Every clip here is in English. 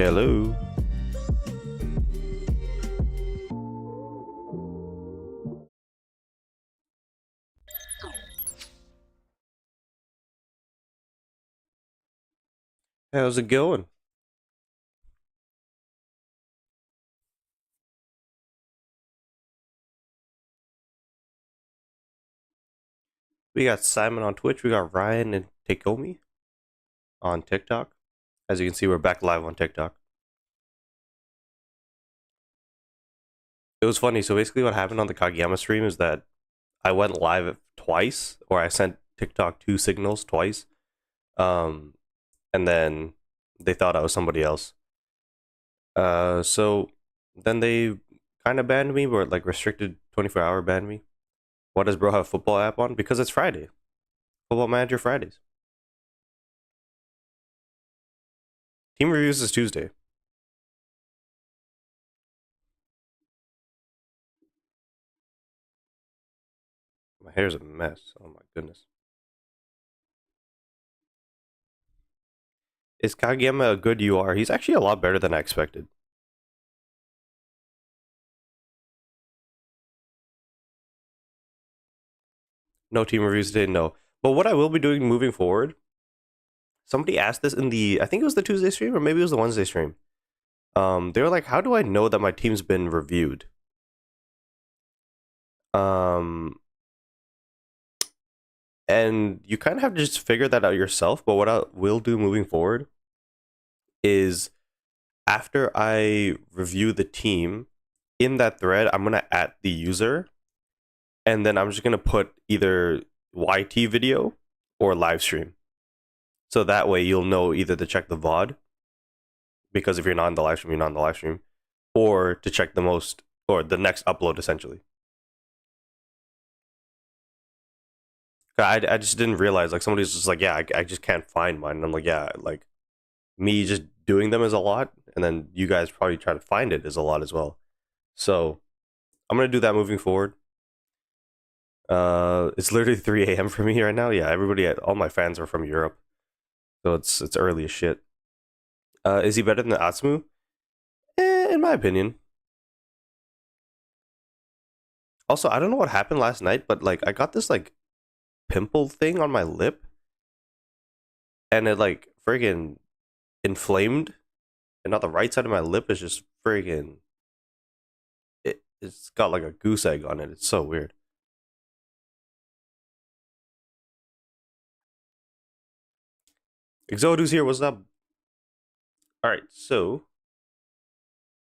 Hello. How's it going? We got Simon on Twitch. We got Ryan and Takeomi on TikTok. As you can see, we're back live on TikTok. It was funny. So basically, what happened on the Kageyama stream is that I went live twice, or I sent TikTok two signals twice, um, and then they thought I was somebody else. So then they kind of banned me, or like restricted 24-hour banned me. What does bro have a football app on? Because it's Friday. Football Manager Fridays. Team reviews is Tuesday. My hair's a mess. Oh my goodness. Is Kageyama a good UR? He's actually a lot better than I expected. No team reviews today, no. But what I will be doing moving forward, somebody asked this in the, I think it was the Tuesday stream or maybe it was the Wednesday stream. They were like, how do I know that my team's been reviewed? And you kind of have to just figure that out yourself. But what I will do moving forward is after I review the team in that thread, I'm going to add the user and then I'm just going to put either YT video or live stream. So that way you'll know either to check the VOD, because if you're not in the live stream, you're not in the live stream, or to check the most, or the next upload essentially. I just didn't realize, like, somebody's just like, yeah, I just can't find mine. And I'm like, yeah, like, me just doing them is a lot, and then you guys probably try to find it is a lot as well. So I'm going to do that moving forward. It's literally 3 a.m. for me right now. Yeah, all my fans are from Europe, so it's early as shit. Is he better than Atsumu? In my opinion. Also, I don't know what happened last night, but like I got this like pimple thing on my lip, and it like friggin' inflamed, and now the right side of my lip is just friggin' it's got like a goose egg on it. It's so weird. Exodu's here. What's up? All right, so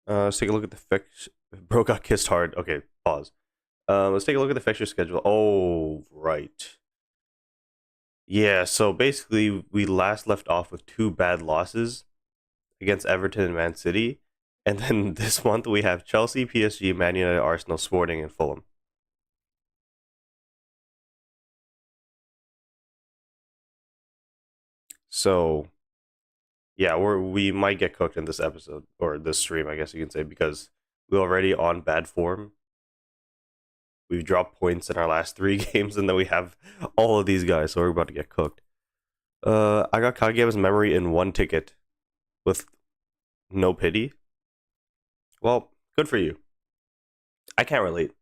let's take a look at the fix. Bro got kissed hard. Okay, pause. Let's take a look at the fixture schedule. Oh, right. Yeah, so basically, we last left off with two bad losses against Everton and Man City. And then this month, we have Chelsea, PSG, Man United, Arsenal, Sporting, and Fulham. So, yeah, we might get cooked in this episode, or this stream, I guess you can say, because we're already on bad form. We've dropped points in our last 3 games, and then we have all of these guys, so we're about to get cooked. I got Kageyama's memory in one ticket with no pity. Well, good for you. I can't relate.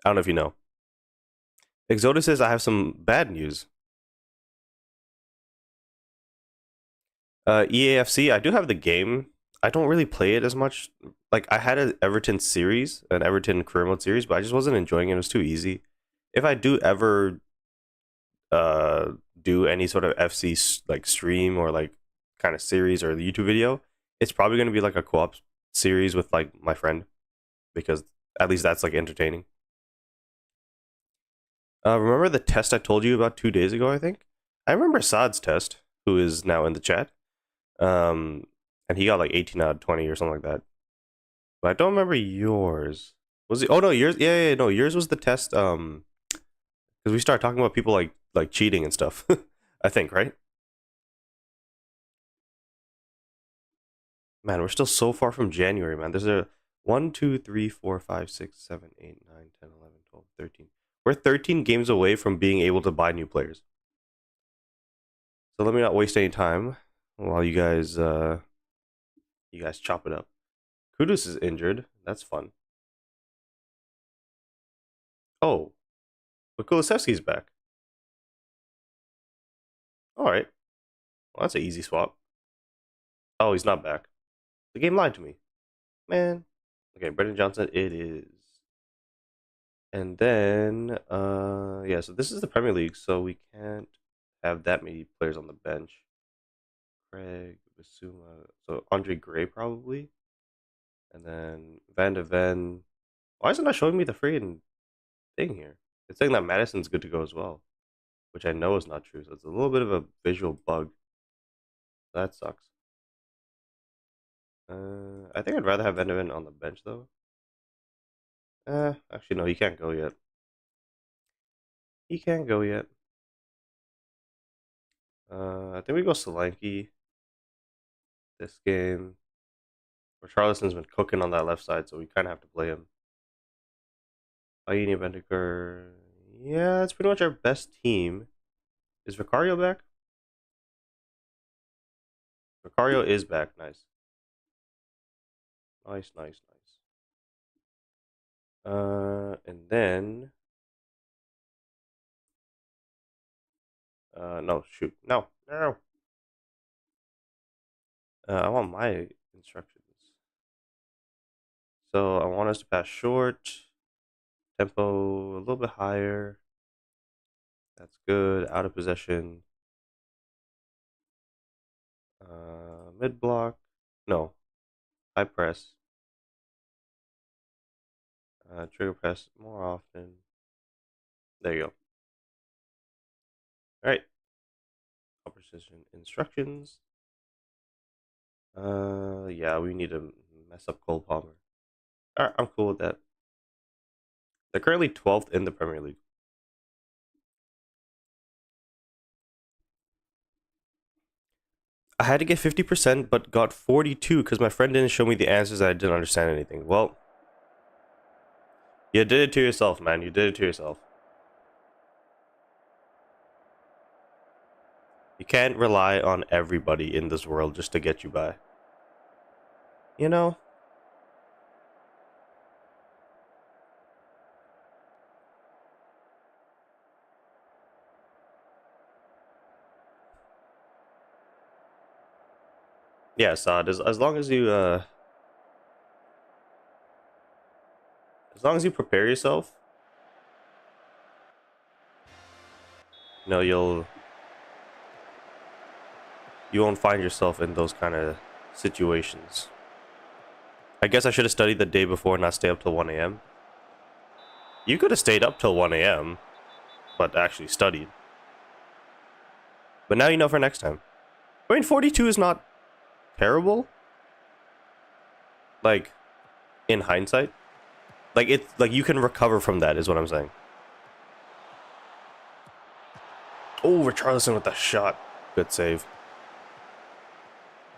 I don't know if you know. Exodus says I have some bad news. EAFC, I do have the game. I don't really play it as much. Like, I had an Everton series, an Everton career mode series, but I just wasn't enjoying it. It was too easy. If I do ever do any sort of FC like stream or like kind of series or the YouTube video, it's probably going to be like a co-op series with like my friend, because at least that's like entertaining. Remember the test I told you about 2 days ago? I think I remember Saad's test, who is now in the chat. And he got like 18 out of 20 or something like that. But I don't remember yours. Was it? Oh no, yours. Yeah, no, yours was the test. Because we started talking about people like cheating and stuff. I think, right? Man, we're still so far from January, man. There's a 1, 2, 3, 4, 5, 6, 7, 8, 9, 10, 11, 12, 13. We're 13 games away from being able to buy new players. So let me not waste any time while you guys You guys chop it up. Kudus is injured. That's fun. Oh, but Kulusevski's back. All right. Well, that's an easy swap. Oh, he's not back. The game lied to me. Man. Okay, Brendan Johnson, it is. And then, yeah, so this is the Premier League, so we can't have that many players on the bench. Craig, Basuma, so Andre Gray probably. And then Van de Ven. Why is it not showing me the freaking thing here? It's saying that Madison's good to go as well, which I know is not true. So it's a little bit of a visual bug. That sucks. I think I'd rather have Van de Ven on the bench though. Actually no, he can't go yet. He can't go yet. I think we go Solanke this game. Richarlison's been cooking on that left side, so we kind of have to play him. Aini Bentaker. Yeah, that's pretty much our best team. Is Vicario back? Vicario is back. Nice. Nice, nice, nice. And then... no, shoot. No, no. I want my instructions. So I want us to pass short. Tempo a little bit higher. That's good. Out of possession. Mid block. No. High press. Trigger press more often. There you go. All right. Precision instructions. Yeah, we need to mess up Cole Palmer. All right, I'm cool with that. They're currently 12th in the Premier League. I had to get 50%, but got 42 because my friend didn't show me the answers. I didn't understand anything. Well, you did it to yourself, man. You did it to yourself. You can't rely on everybody in this world just to get you by. You know? Yeah, Saad, as long as you prepare yourself, you know, you won't find yourself in those kind of situations. I guess I should have studied the day before and not stay up till 1 a.m. You could have stayed up till 1 a.m., but actually studied. But now you know for next time. I mean, 42 is not terrible. Like, in hindsight. Like, it's like you can recover from that, is what I'm saying. Oh, Richarlison with the shot. Good save.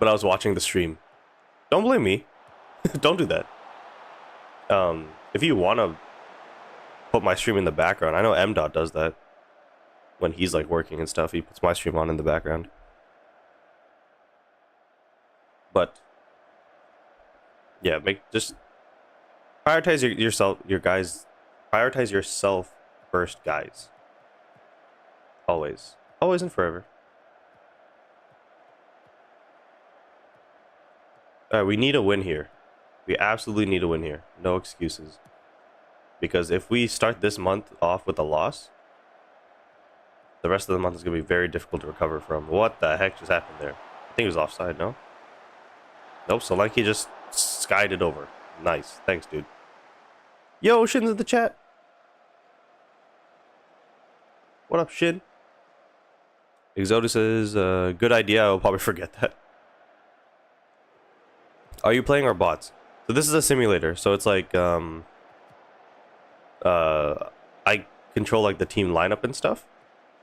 But I was watching the stream. Don't blame me. Don't do that. If you want to put my stream in the background, I know M. Dot does that. When he's like working and stuff, he puts my stream on in the background. But yeah, just prioritize yourself, your guys. Prioritize yourself first, guys. Always, always and forever. We need a win here. We absolutely need a win here. No excuses. Because if we start this month off with a loss, the rest of the month is going to be very difficult to recover from. What the heck just happened there? I think it was offside, no? Nope, Solanke just skied it over. Nice. Thanks, dude. Yo, Shin's in the chat. What up, Shin? Exodus says, good idea. I'll probably forget that. Are you playing our bots? So this is a simulator. So it's like, I control like the team lineup and stuff.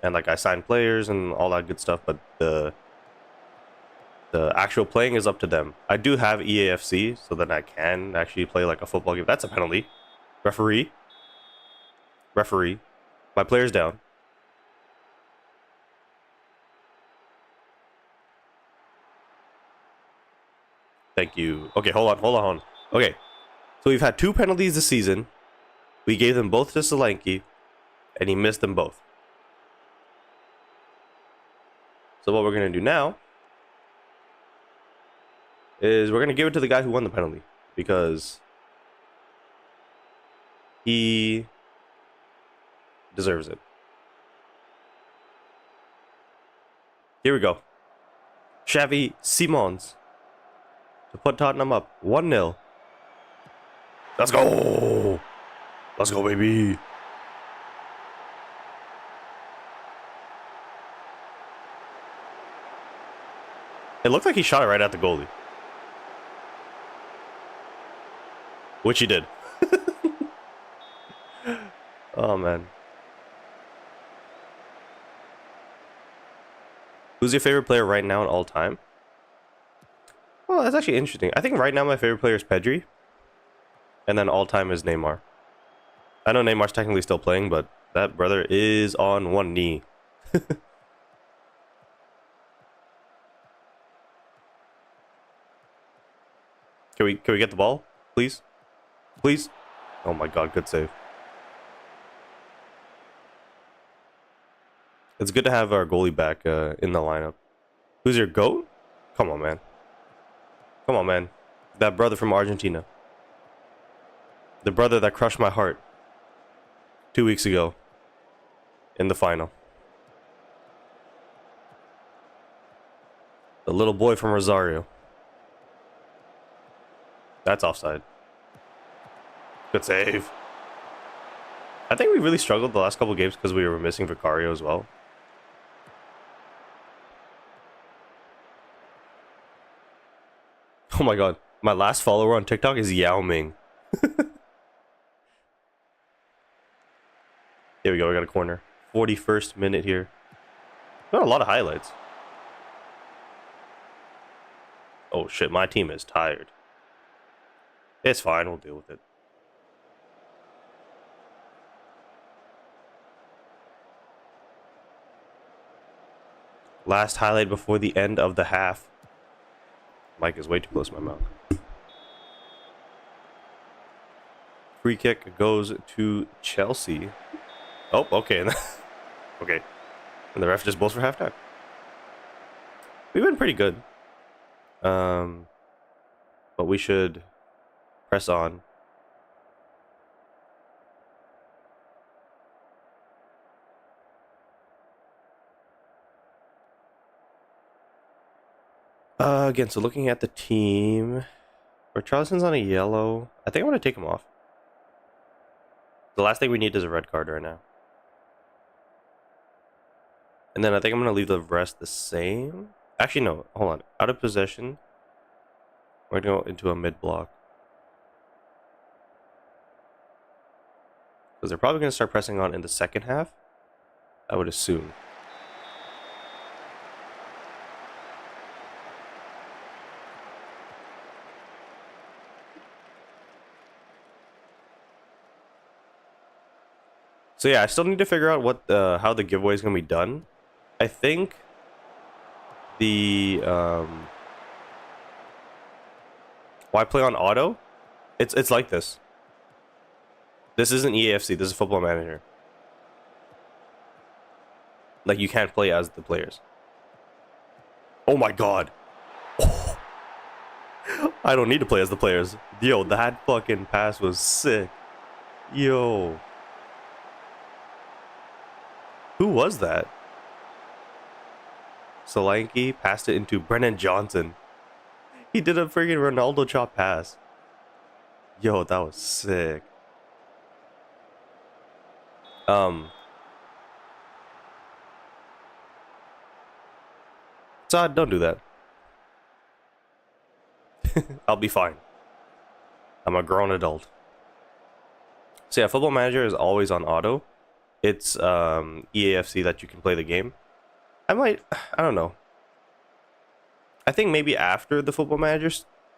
And like I sign players and all that good stuff. But the actual playing is up to them. I do have EAFC, so then I can actually play like a football game. That's a penalty. Referee. Referee. My player's down. Thank you. Okay, hold on. Okay, so we've had 2 penalties this season. We gave them both to Solanke, and he missed them both. So what we're going to do now is we're going to give it to the guy who won the penalty, because he deserves it. Here we go. Xavi Simons to put Tottenham up 1-0. Let's go! Let's go, baby! It looked like he shot it right at the goalie. Which he did. Oh, man. Who's your favorite player right now in all time? Well, that's actually interesting. I think right now my favorite player is Pedri. And then all time is Neymar. I know Neymar's technically still playing, but that brother is on one knee. Can we get the ball? Please? Please? Oh my god, good save. It's good to have our goalie back in the lineup. Who's your GOAT? Come on, man. Come on, man. That brother from Argentina. The brother that crushed my heart 2 weeks ago in the final. The little boy from Rosario. That's offside. Good save. I think we really struggled the last couple games because we were missing Vicario as well. Oh my god. My last follower on TikTok is Yao Ming. Here we go. We got a corner. 41st minute here. Got a lot of highlights. Oh shit, my team is tired. It's fine. We'll deal with it. Last highlight before the end of the half. Mic is way too close to my mouth. Free kick goes to Chelsea. Oh, okay. Okay. And the ref just blows for halftime. We've been pretty good. But we should press on. Again, so looking at the team, Richarlison's on a yellow. I think I'm going to take him off. The last thing we need is a red card right now. And then I think I'm going to leave the rest the same. Actually, no. Hold on. Out of possession. We're going to go into a mid block. Because they're probably going to start pressing on in the second half. I would assume. So yeah, I still need to figure out what how the giveaway is going to be done. I think the why play on auto? It's like this. This isn't EAFC. This is Football Manager. Like you can't play as the players. Oh my god. Oh. I don't need to play as the players. Yo, that fucking pass was sick. Yo. Who was that? Solanke passed it into Brennan Johnson. He did a freaking Ronaldo chop pass. Yo, that was sick. So don't do that. I'll be fine. I'm a grown adult. So yeah, Football Manager is always on auto. It's EAFC that you can play the game. I don't know. I think maybe after the Football Manager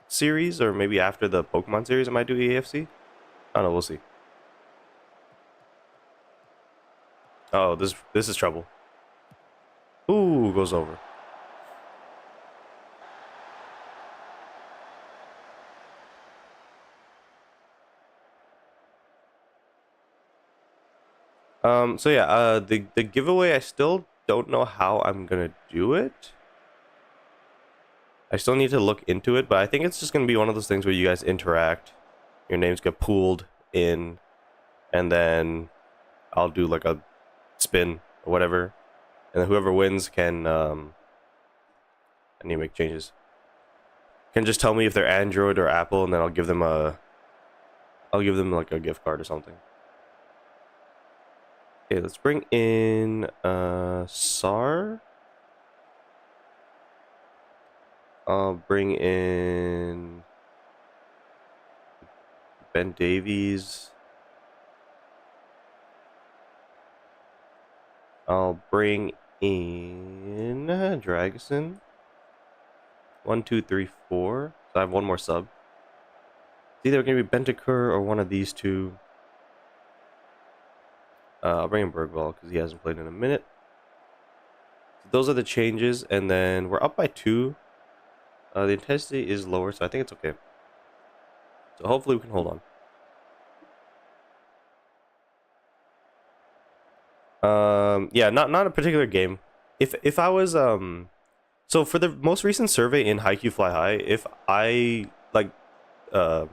series, or maybe after the Pokemon series, I might do EAFC. I don't know, we'll see. Oh, this is trouble. Ooh, goes over. So yeah, the giveaway, I still don't know how I'm gonna do it. I still need to look into it, but I think it's just gonna be one of those things where you guys interact, your names get pooled in, and then I'll do like a spin or whatever, and then whoever wins can I need to make changes. Can just tell me if they're Android or Apple, and then I'll give them like a gift card or something. Okay, let's bring in Sar. I'll bring in Ben Davies. I'll bring in Dragoson. 1, 2, 3, 4. So I have one more sub. It's either gonna be Bentancur or one of these two. I'll bring in Bergvall because he hasn't played in a minute. So those are the changes, and then we're up by 2. The intensity is lower, so I think it's okay. So hopefully we can hold on. Yeah, not a particular game. If I was so for the most recent survey in Haikyuu Fly High, if I like um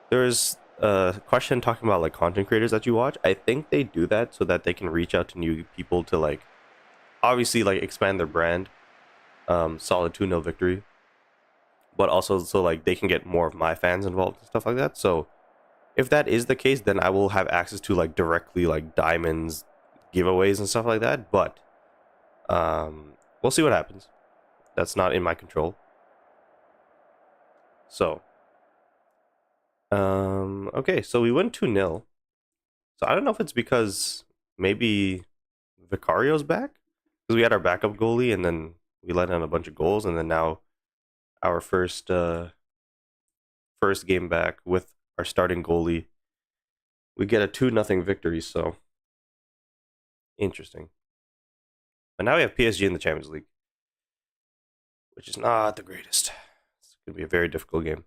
there's a question talking about like content creators that you watch. I think they do that so that they can reach out to new people to like obviously like expand their brand. Solid 2-0 victory, but also so like they can get more of my fans involved and stuff like that. So if that is the case, then I will have access to like directly like diamonds giveaways and stuff like that. But we'll see what happens. That's not in my control. So okay, so we went 2-0. So I don't know if it's because maybe Vicario's back, because we had our backup goalie and then we let in a bunch of goals, and then now our first game back with our starting goalie, we get a 2-0 victory. So interesting. But now we have PSG in the Champions League, which is not the greatest. It's gonna be a very difficult game.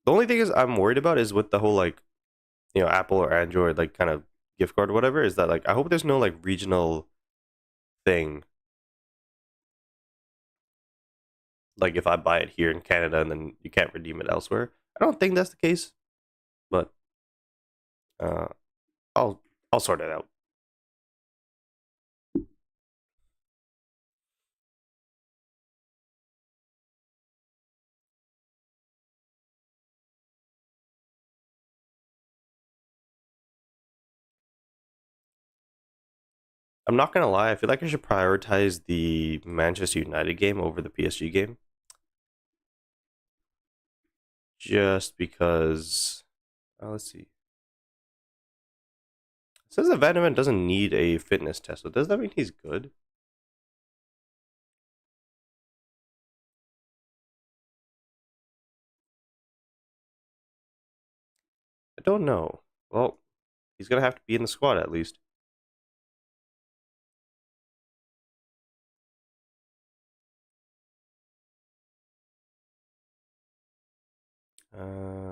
The only thing is I'm worried about is with the whole like Apple or Android like kind of gift card or whatever, is that like I hope there's no like regional thing. Like if I buy it here in Canada and then you can't redeem it elsewhere. I don't think that's the case, but uh, I'll I'll sort it out. I'm not gonna lie. I feel like I should prioritize the Manchester United game over the PSG game, just because. Let's see. It says that Van de Ven doesn't need a fitness test. So does that mean he's good? I don't know. Well, he's gonna have to be in the squad at least.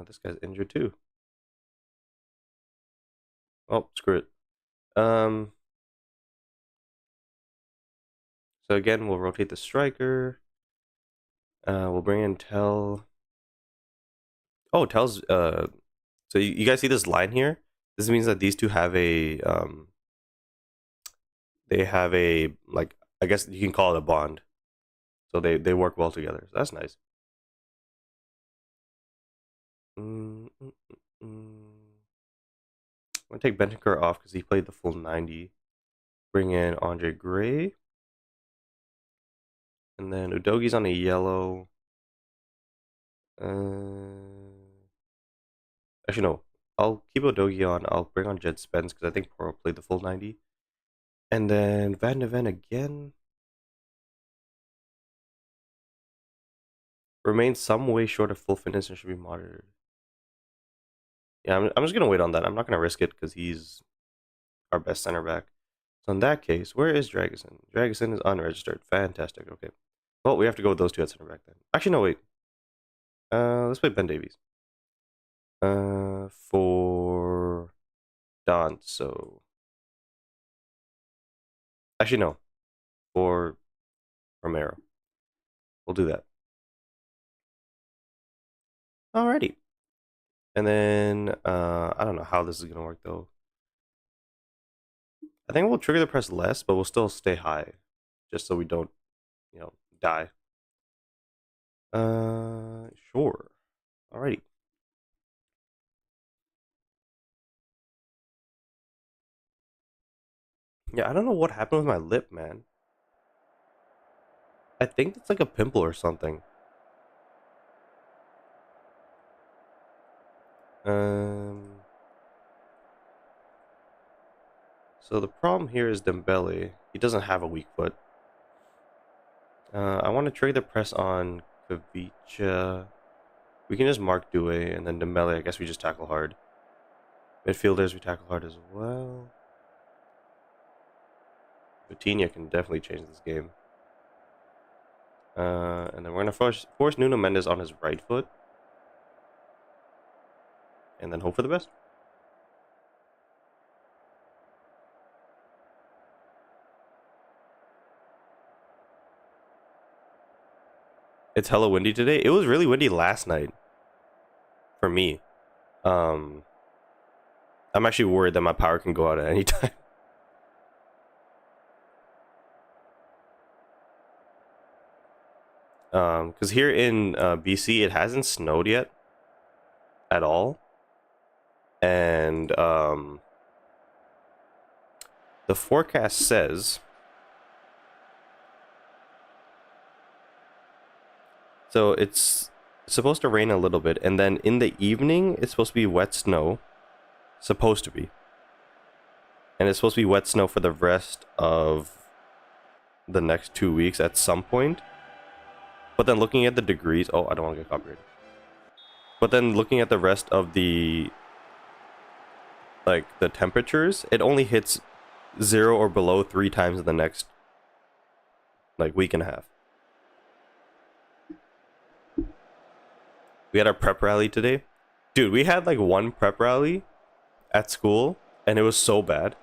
This guy's injured too. Oh, screw it. Um, so again, we'll rotate the striker. We'll bring in Tell. Oh, Tell's. So you guys see this line here? This means that these two have a they have a like I guess you can call it a bond. So they work well together. So that's nice. Mm, mm, mm. I'm gonna take Bentancur off because he played the full 90. Bring in Andre Gray. And then Udogi's on a yellow. Actually, no. I'll keep Udogi on. I'll bring on Jed Spence because I think Poro played the full 90. And then Van de Ven again. Remains some way short of full fitness and should be monitored. Yeah, I'm just going to wait on that. I'm not going to risk it because he's our best center back. So in that case, where is Dragoson? Dragoson is unregistered. Fantastic. Okay. Well, we have to go with those two at center back then. Actually, no, wait. Let's play Ben Davies. For Don. So actually no, for Romero. We'll do that. Alrighty. And then I don't know how this is gonna work though. I think we'll trigger the press less, but we'll still stay high, just so we don't, die. Sure. Alrighty. Yeah, I don't know what happened with my lip, man. I think it's like a pimple or something. Um. So the problem here is Dembele. He doesn't have a weak foot. I want to trigger the press on Kavicha. We can just mark Due, and then Dembele, I guess we just tackle hard. Midfielders, we tackle hard as well. Vitinha can definitely change this game. And then we're going to force Nuno Mendes on his right foot. And then hope for the best. It's hella windy today. It was really windy last night. For me. I'm actually worried that my power can go out at any time. Because here in BC, it hasn't snowed yet at all. And the forecast says, so it's supposed to rain a little bit, and then in the evening it's supposed to be wet snow. Supposed to be. And it's supposed to be wet snow for the rest of the next 2 weeks at some point. But then looking at the degrees, oh, I don't want to get copyrighted. But then looking at the rest of the temperatures, it only hits 0 or below 3 times in the next week and a half. We had our prep rally today. Dude, we had one prep rally at school and it was so bad.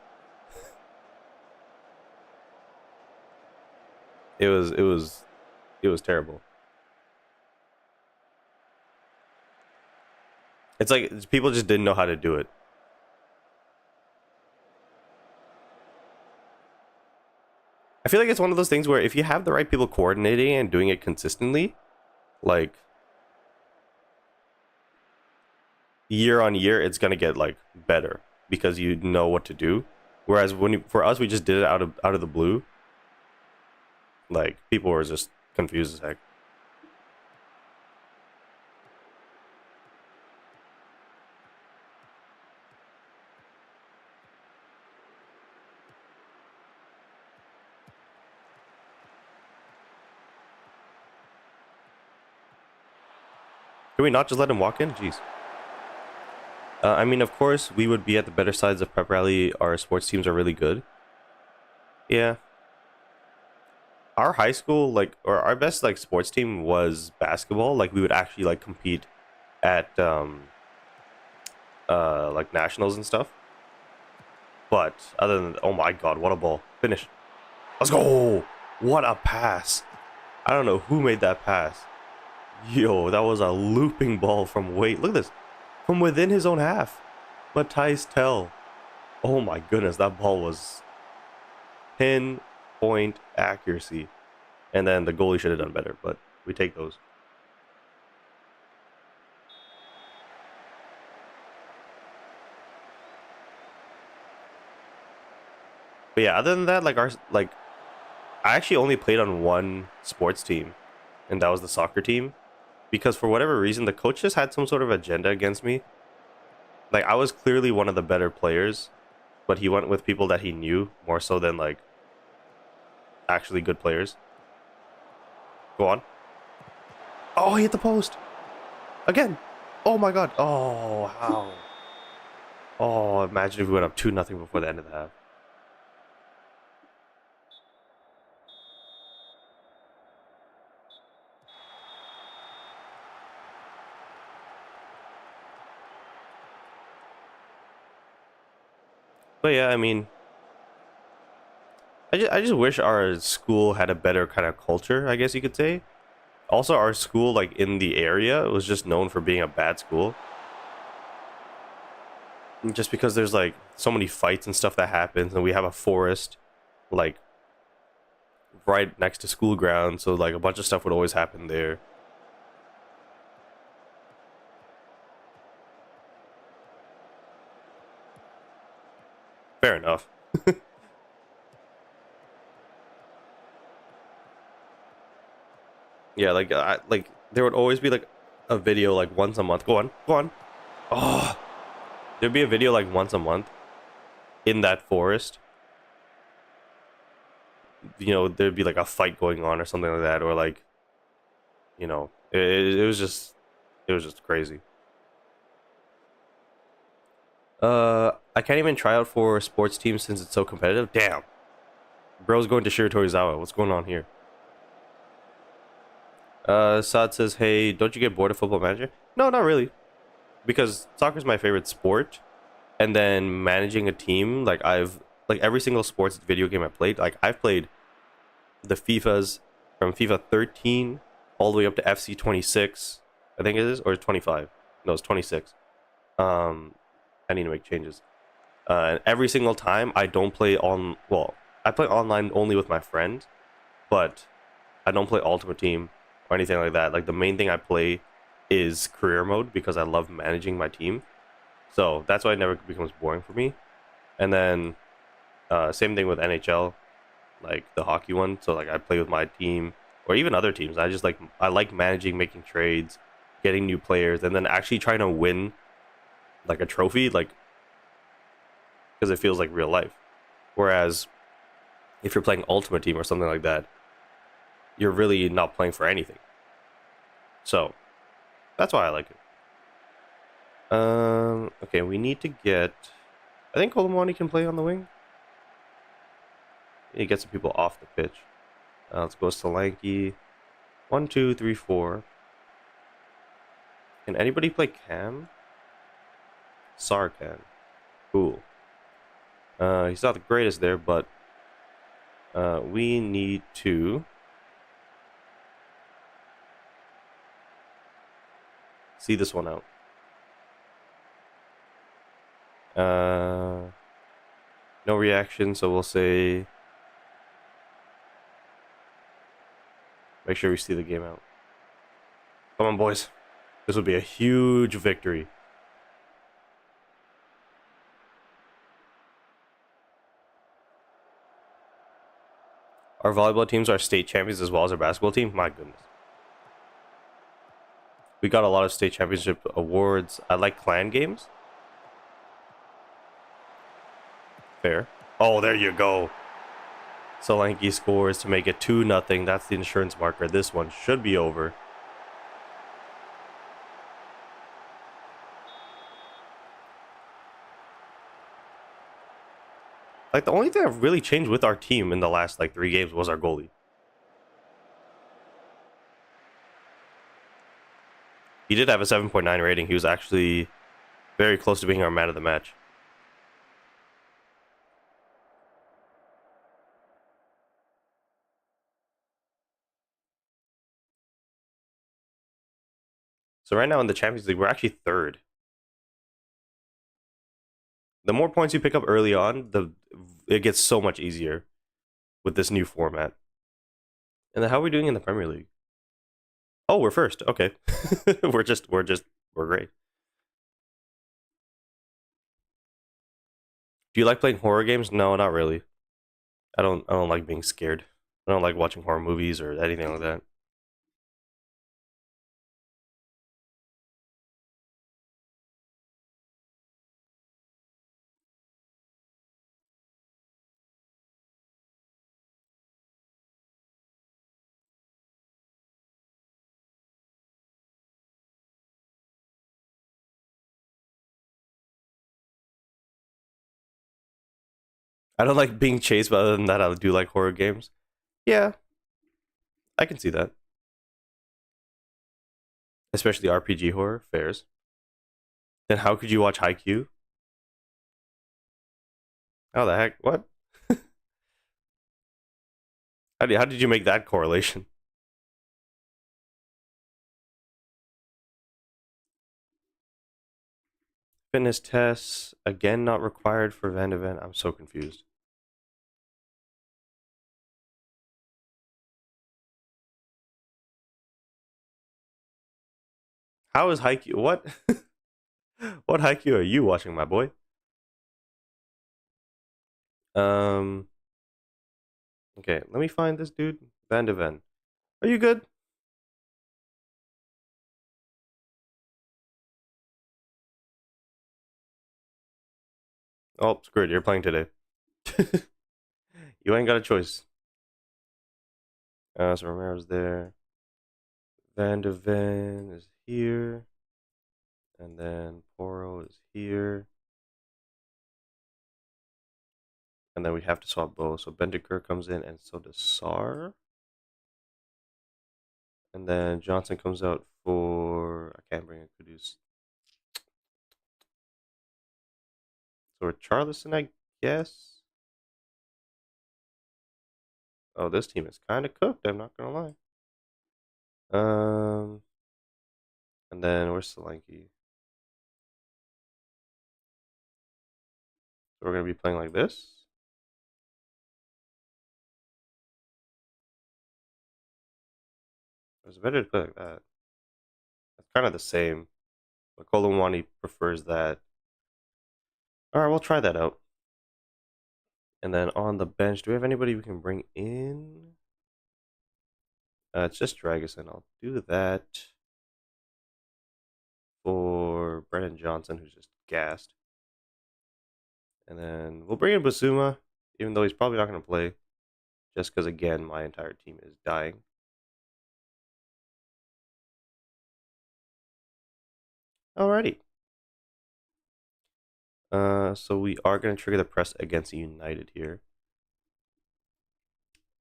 It was terrible. It's like people just didn't know how to do it. I feel like it's one of those things where if you have the right people coordinating and doing it consistently, year on year, it's gonna get better because you know what to do. Whereas for us, we just did it out of the blue. People were just confused as heck. Can we not just let him walk in? Jeez. I mean, of course, we would be at the better sides of prep rally. Our sports teams are really good. Yeah. Our high school, or our best, sports team was basketball. We would actually, compete at, nationals and stuff. But other than, oh my god, what a ball. Finish. Let's go. What a pass. I don't know who made that pass. Yo, that was a looping ball from look at this. From within his own half. Matthijs Tell. Oh my goodness, that ball was pinpoint accuracy. And then the goalie should have done better, but we take those. But yeah, other than that, I actually only played on one sports team, and that was the soccer team. Because for whatever reason, the coach just had some sort of agenda against me. I was clearly one of the better players, but he went with people that he knew more so than actually good players. Go on. Oh, he hit the post again. Oh my god. Oh, how? Oh, imagine if we went up 2-0 before the end of the half. But yeah, I mean, I just wish our school had a better kind of culture, I guess you could say. Also, our school, like in the area, was just known for being a bad school. Just because there's like so many fights and stuff that happens, and we have a forest like right next to school grounds, so like a bunch of stuff would always happen there. Fair enough. Yeah, like there would always be like a video like once a month. Go on, go on. Oh, there'd be a video like once a month in that forest. There'd be like a fight going on or something like that, or like it was just crazy. I can't even try out for sports teams since it's so competitive. Damn, bro's going to Shiratorizawa. What's going on here? Saad says, "Hey, don't you get bored of Football Manager?" No, not really, because soccer's my favorite sport, and then managing a team, like every single sports video game I played, like I've played the FIFAs from FIFA 13 all the way up to FC 26, I think it is, or 25. No, it's 26. Um, I need to make changes. And every single time I don't play on, well, I play online only with my friend, but I don't play Ultimate Team or anything like that. Like the main thing I play is career mode because I love managing my team. So that's why it never becomes boring for me. And then same thing with NHL, like the hockey one. So like I play with my team or even other teams. I like managing, making trades, getting new players, and then actually trying to win like a trophy, like because it feels like real life. Whereas if you're playing Ultimate Team or something like that, you're really not playing for anything. So that's why I like it. Okay, we need to get. I think Kolomwani can play on the wing. He gets some people off the pitch. Let's go Solanke. 1, 2, 3, 4. Can anybody play Cam? Sar can. Cool. He's not the greatest there, but we need to see this one out. No reaction, so we'll say make sure we see the game out. Come on, boys. This would be a huge victory. Our volleyball teams are state champions as well as our basketball team. My goodness. We got a lot of state championship awards. I like clan games. Fair. Oh, there you go. Solanke scores to make it 2-0. That's the insurance marker. This one should be over. Like the only thing that really changed with our team in the last like 3 games was our goalie. He did have a 7.9 rating. He was actually very close to being our man of the match. So right now in the Champions League, we're actually third. The more points you pick up early on, the it gets so much easier with this new format. And then how are we doing in the Premier League? Oh, we're first. Okay. we're great. Do you like playing horror games? No, not really. I don't like being scared. I don't like watching horror movies or anything like that. I don't like being chased, but other than that, I do like horror games. Yeah, I can see that. Especially RPG horror fairs. Then how could you watch Haikyuu? How the heck? What? How did you make that correlation? Fitness tests again not required for Van de Ven. I'm so confused. How is Haikyuu? What? What Haikyuu are you watching, my boy? Um. Okay, let me find this dude. Van de Ven. Are you good? Oh, screw it. You're playing today. You ain't got a choice. So Romero's there. Van de Ven is here. And then Poro is here. And then we have to swap both. So Bentaker comes in, and so does Sar. And then Johnson comes out for. I can't bring a Kudus. So Charleston, I guess. Oh, this team is kind of cooked. I'm not gonna lie. Um, and then where's Solanke? So we're gonna be playing like this. It's better to play like that. It's kind of the same. But Kolumwani prefers that. All right, we'll try that out. And then on the bench, do we have anybody we can bring in? It's just Dragusin. I'll do that for Brennan Johnson, who's just gassed. And then we'll bring in Basuma, even though he's probably not going to play, just because, again, my entire team is dying. Alrighty. So we are going to trigger the press against United here.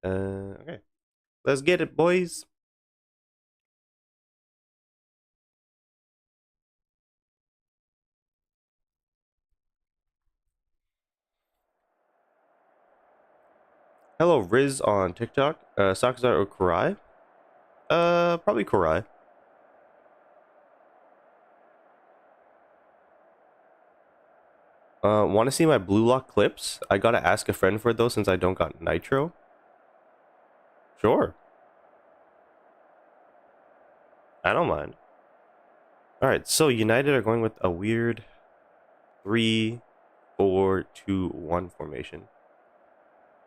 Okay. Let's get it, boys. Hello, Riz on TikTok. Sakazar or Kurai? Probably Kurai. Want to see my blue lock clips? I gotta ask a friend for those since I don't got Nitro. Sure. I don't mind. Alright, so United are going with a weird 3-4-2-1 formation.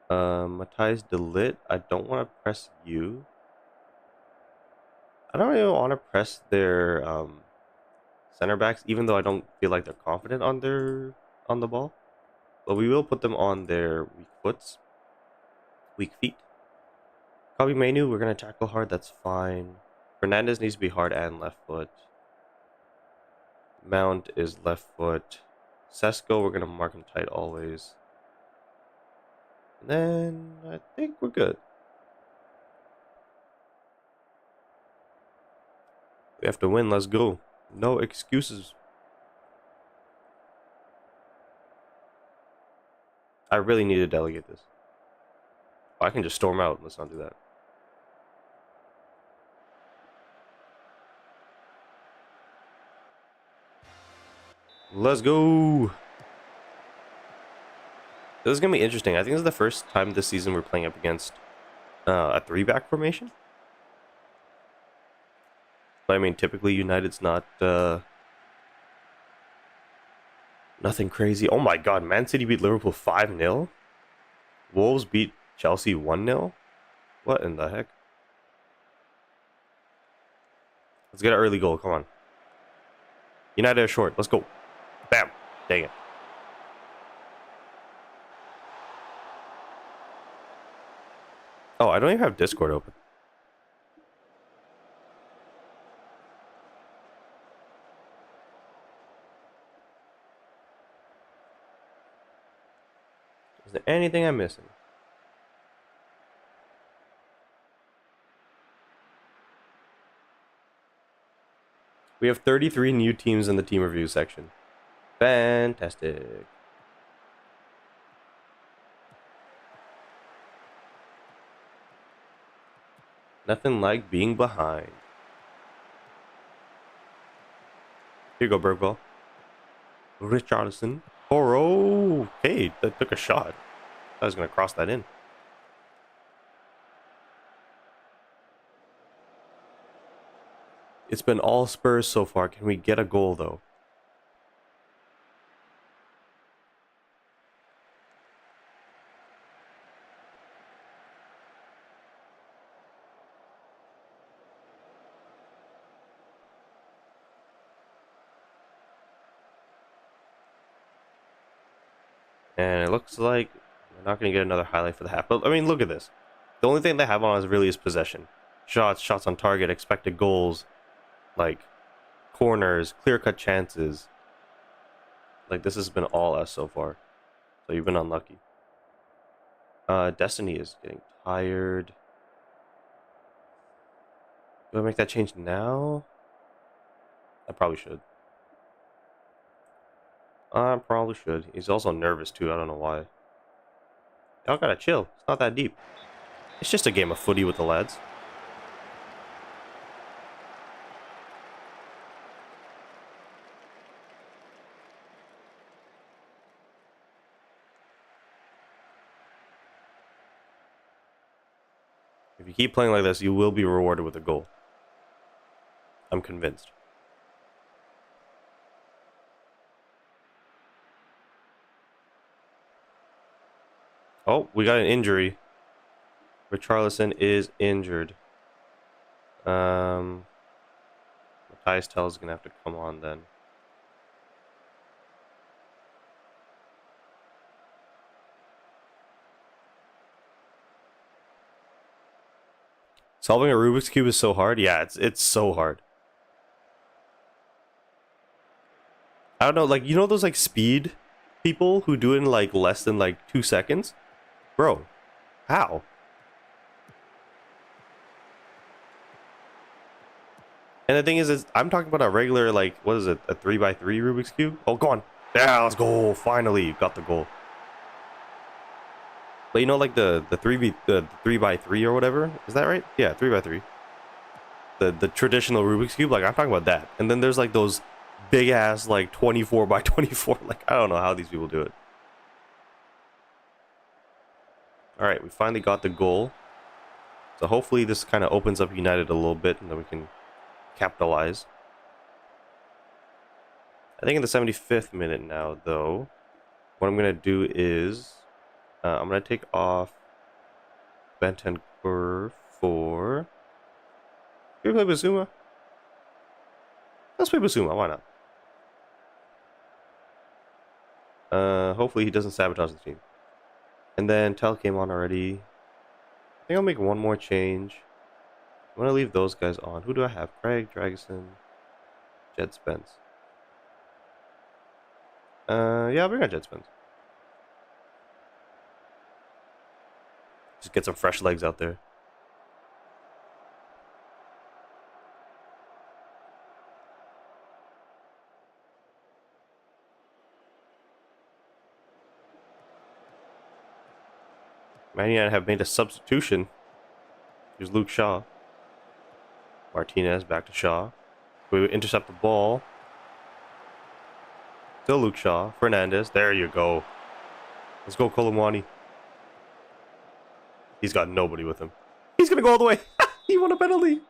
Matthias Delit, I don't want to press you. I don't really want to press their center backs, even though I don't feel like they're confident on the ball. But we will put them on their weak feet. Kobe Mainu, we're gonna tackle hard. That's fine. Fernandez needs to be hard and left foot. Mount is left foot. Sesko, we're gonna mark him tight always. And then I think we're good. We have to win. Let's go. No excuses. I really need to delegate this. I can just storm out. Let's not do that. Let's go. This is going to be interesting. I think this is the first time this season we're playing up against a 3-back formation. But I mean, typically United's not nothing crazy. Oh my god, Man City beat Liverpool 5-0. Wolves beat Chelsea 1-0. What in the heck? Let's get an early goal. Come on. United are short. Let's go. Bam. Dang it. Oh, I don't even have Discord open. Is there anything I'm missing? We have 33 new teams in the team review section. Fantastic. Nothing like being behind. Here you go, Bergvall. Richarlison. Oro. Hey, that took a shot. I was going to cross that in. It's been all Spurs so far. Can we get a goal, though? And it looks like we're not going to get another highlight for the half. But, I mean, look at this. The only thing they have on us really is possession. Shots on target, expected goals, like corners, clear-cut chances. Like, this has been all us so far. So you've been unlucky. Destiny is getting tired. Do I make that change now? I probably should. I probably should. He's also nervous too. I don't know why. Y'all gotta chill. It's not that deep. It's just a game of footy with the lads. If you keep playing like this, you will be rewarded with a goal. I'm convinced. Oh, we got an injury. Richarlison is injured. Matthias Tell is gonna have to come on then. Solving a Rubik's Cube is so hard. Yeah, it's so hard. I don't know, like, you know those like speed people who do it in like less than like 2 seconds? Bro, how? And the thing is I'm talking about a regular, like, what is it, a 3x3 Rubik's Cube? Oh, go on. Yeah, let's go. Finally, got the goal. But you know, like the 3x3 or whatever? Is that right? Yeah, 3x3. The traditional Rubik's Cube, like, I'm talking about that. And then there's like those big ass, like, 24x24. Like, I don't know how these people do it. Alright, we finally got the goal. So hopefully this kind of opens up United a little bit and then we can capitalize. I think in the 75th minute now, though, what I'm going to do is I'm going to take off Bentancur for... Can we play Basuma? Let's play Basuma, why not? Hopefully he doesn't sabotage the team. And then Tell came on already. I think I'll make one more change. I'm going to leave those guys on. Who do I have? Craig, Dragoson, Jed Spence. Yeah, I'll bring on Jed Spence. Just get some fresh legs out there. Man United have made a substitution. Here's Luke Shaw. Martinez back to Shaw. We intercept the ball. Still Luke Shaw. Fernandez. There you go. Let's go, Kolomwani. He's got nobody with him. He's going to go all the way. He won a penalty.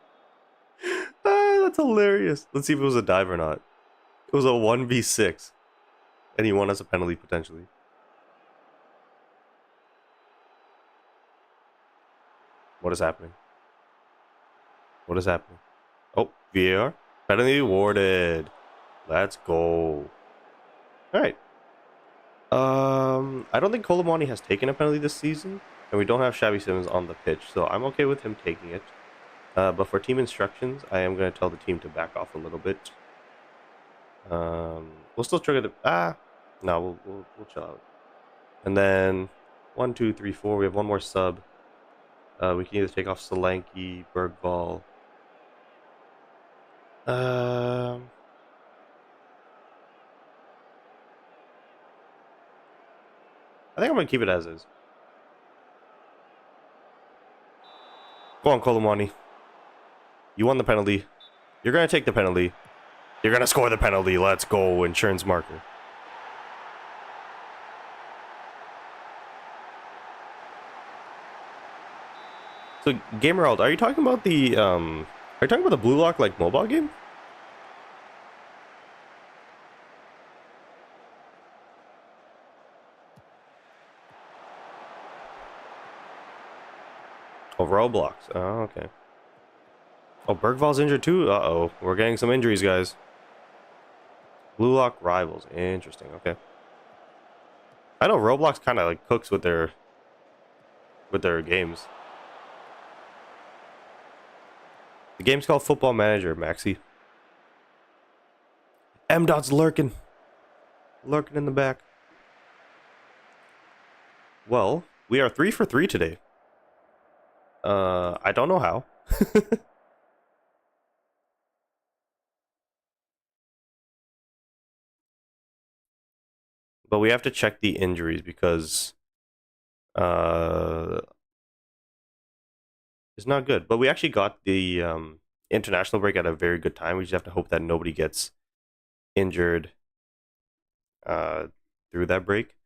That's hilarious. Let's see if it was a dive or not. It was a 1v6. And he won us a penalty, potentially. What is happening? What is happening? Oh, VAR. Penalty awarded. Let's go. Alright. I don't think Kolomwani has taken a penalty this season. And we don't have Xavi Simons on the pitch. So I'm okay with him taking it. But for team instructions, I am going to tell the team to back off a little bit. We'll still trigger the... No, we'll chill out. And then 1, 2, 3, 4. We have one more sub. We can either take off Solanke, Bergvall. I think I'm going to keep it as is. Go on, Kolomwani. You won the penalty. You're gonna take the penalty. You're gonna score the penalty. Let's go, insurance marker. So, Gamerald, are you talking about the Are you talking about the Blue Lock like mobile game? Oh, Roblox. Oh, okay. Oh, Bergval's injured too? Uh-oh. We're getting some injuries, guys. Blue Lock rivals. Interesting. Okay. I know Roblox kind of like cooks with their games. The game's called Football Manager, Maxi. M. Dot's lurking. Lurking in the back. Well, we are 3 for 3 today. I don't know how. But we have to check the injuries because uh it's not good. But we actually got the international break at a very good time. We just have to hope that nobody gets injured uh through that break.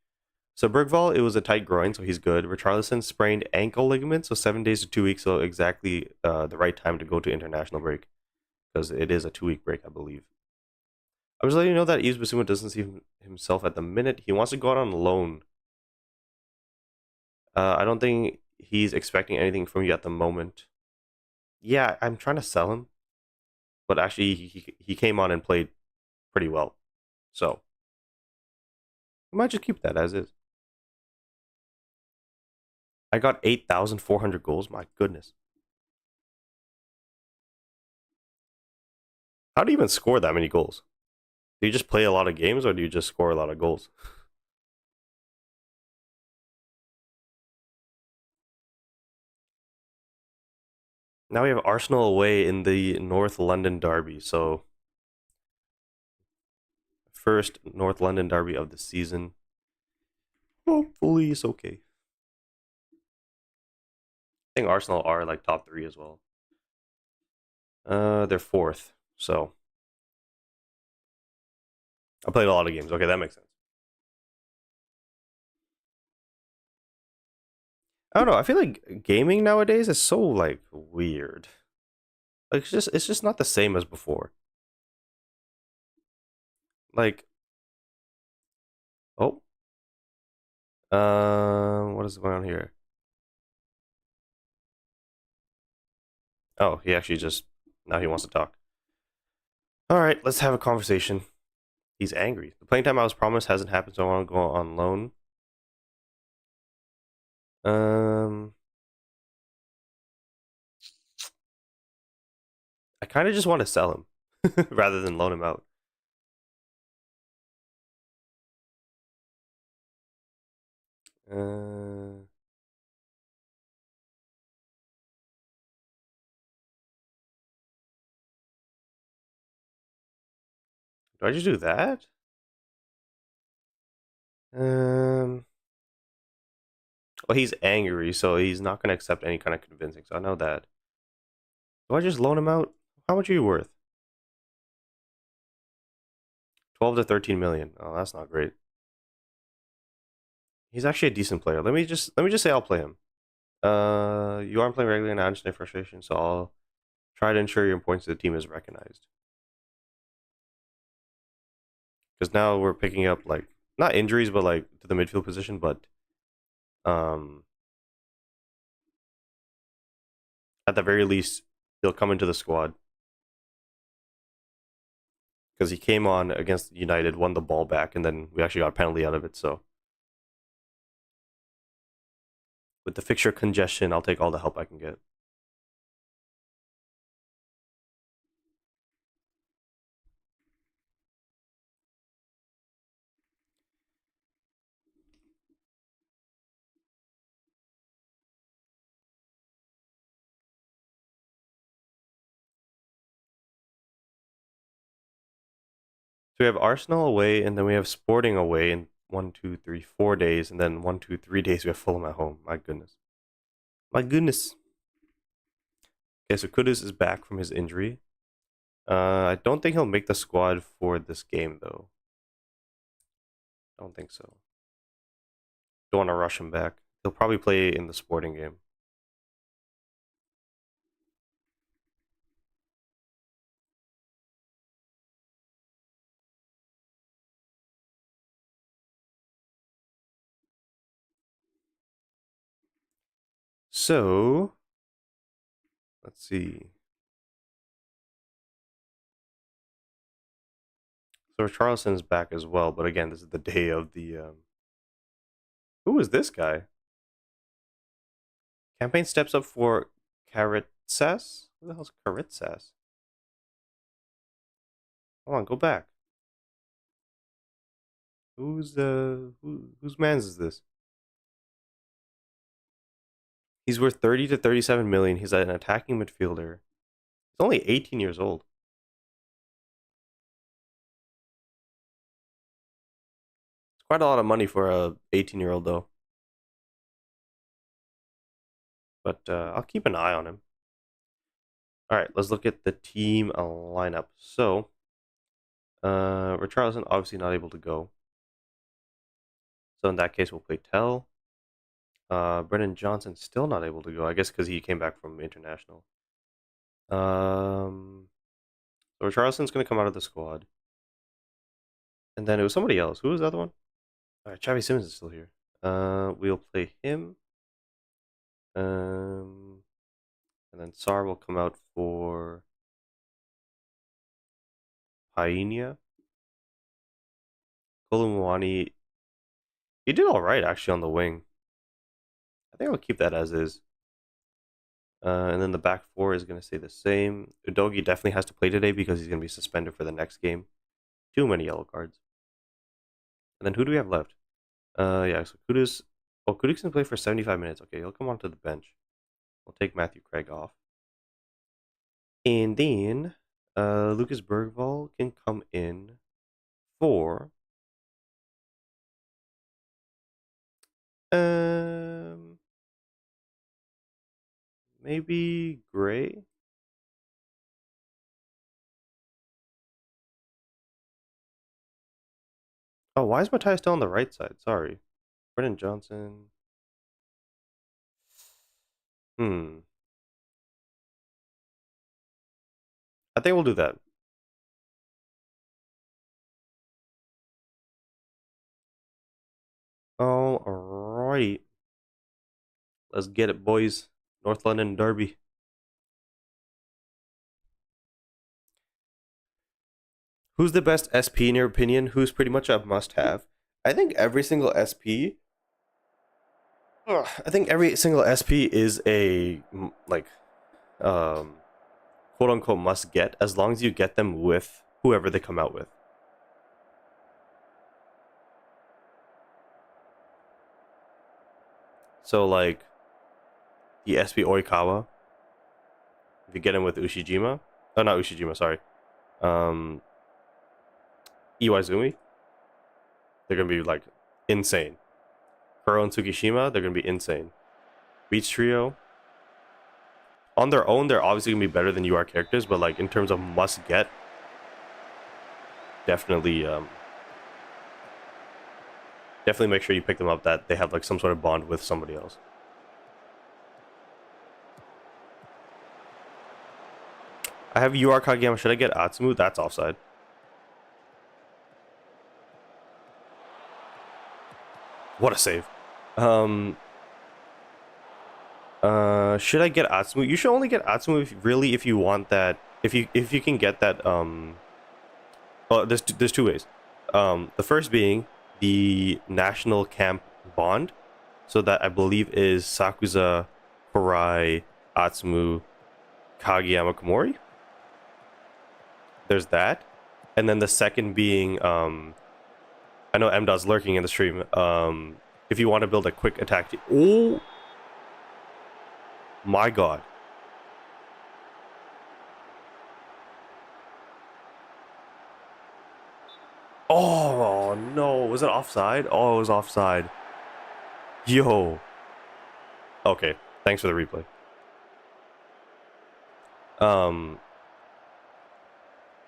So Bergvall, it was a tight groin, so he's good. Richarlison sprained ankle ligament, so 7 days to 2 weeks, so exactly the right time to go to international break because it is a 2 week break, I believe. I was letting you know that Yves Bissouma doesn't see himself at the minute. He wants to go out on loan. I don't think he's expecting anything from you at the moment. Yeah, I'm trying to sell him, but actually he came on and played pretty well, so I might just keep that as is. I got 8,400 goals. My goodness, how do you even score that many goals? Do you just play a lot of games, or do you just score a lot of goals? Now we have Arsenal away in the North London derby, so first North London derby of the season. Hopefully it's okay. I think Arsenal are like top 3 as well. They're 4th, so I played a lot of games. Okay, that makes sense. I don't know. I feel like gaming nowadays is so like weird. Like it's just not the same as before. Like, oh, what is going on here? Oh, he actually just now he wants to talk. All right, let's have a conversation. He's angry. The playing time I was promised hasn't happened, so I want to go on loan. Um, I kind of just want to sell him rather than loan him out. Uh, do I just do that? Um, well, he's angry, so he's not going to accept any kind of convincing. So I know that. Do I just loan him out? How much are you worth? 12 to 13 million. Oh, that's not great. He's actually a decent player. Let me just say I'll play him. You aren't playing regularly and I understand frustration, so I'll try to ensure your importance to the team is recognized. Because now we're picking up like not injuries, but like to the midfield position, but um at the very least he'll come into the squad because he came on against United, won the ball back, and then we actually got a penalty out of it. So with the fixture congestion, I'll take all the help I can get. So we have Arsenal away, and then we have Sporting away in 1, 2, 3, 4 days, and then 1, 2, 3 days we have Fulham at home. My goodness, my goodness. Okay, so Kudus is back from his injury. I don't think he'll make the squad for this game, though. Don't think so. Don't want to rush him back. He'll probably play in the Sporting game. So, let's see. So Charleston's back as well, but again, this is the day of the. Who is this guy? Campaign steps up for Caritsas? Who the hell's Caritsas? Hold on, go back. Whose man's is this? He's worth 30 to 37 million. He's an attacking midfielder. He's only 18 years old. It's quite a lot of money for a 18-year-old though. But I'll keep an eye on him. All right, let's look at the team lineup. So, Richarlison obviously not able to go. So in that case, we'll play Tell. Brennan Johnson still not able to go. I guess because he came back from international. So Richarlison's going to come out of the squad. And then it was somebody else. Who was the other one? All right, Xavi Simmons is still here. We'll play him. And then Sar will come out for Painia. Kolumwani, he did all right actually on the wing. I think I'll keep that as is. And then the back four is going to stay the same. Udogi definitely has to play today because he's going to be suspended for the next game. Too many yellow cards. And then who do we have left? Yeah, so Kudus. Oh, Kudus can play for 75 minutes. Okay, he'll come onto the bench. We'll take Matthew Craig off. And then Lucas Bergvall can come in for maybe Gray. Oh, why is Matthias still on the right side? Sorry. Brennan Johnson. I think we'll do that. Alrighty. Let's get it, boys. North London Derby. Who's the best SP in your opinion? Who's pretty much a must-have? I think every single SP. I think every single SP is a like, quote unquote must get as long as you get them with whoever they come out with. So like the SP Oikawa, if you get him with Ushijima, oh not Ushijima, sorry, Iwaizumi, they're gonna be like insane. Kuro and Tsukishima, they're gonna be insane. Beach Trio, on their own, they're obviously gonna be better than UR characters, but like in terms of must get, definitely definitely make sure you pick them up that they have like some sort of bond with somebody else. I have UR Kageyama. Should I get Atsumu? That's offside. What a save. Should I get Atsumu? You should only get Atsumu if you want that. If you can get that. Oh, there's two ways. The first being the national camp bond, so that I believe is Sakuza, Kurai, Atsumu, Kageyama, Komori. There's that, and then the second being I know MDOT's lurking in the stream. If you want to build a quick attack team. Oh my god. Oh no, was it offside? Oh, it was offside. Yo. Okay, thanks for the replay.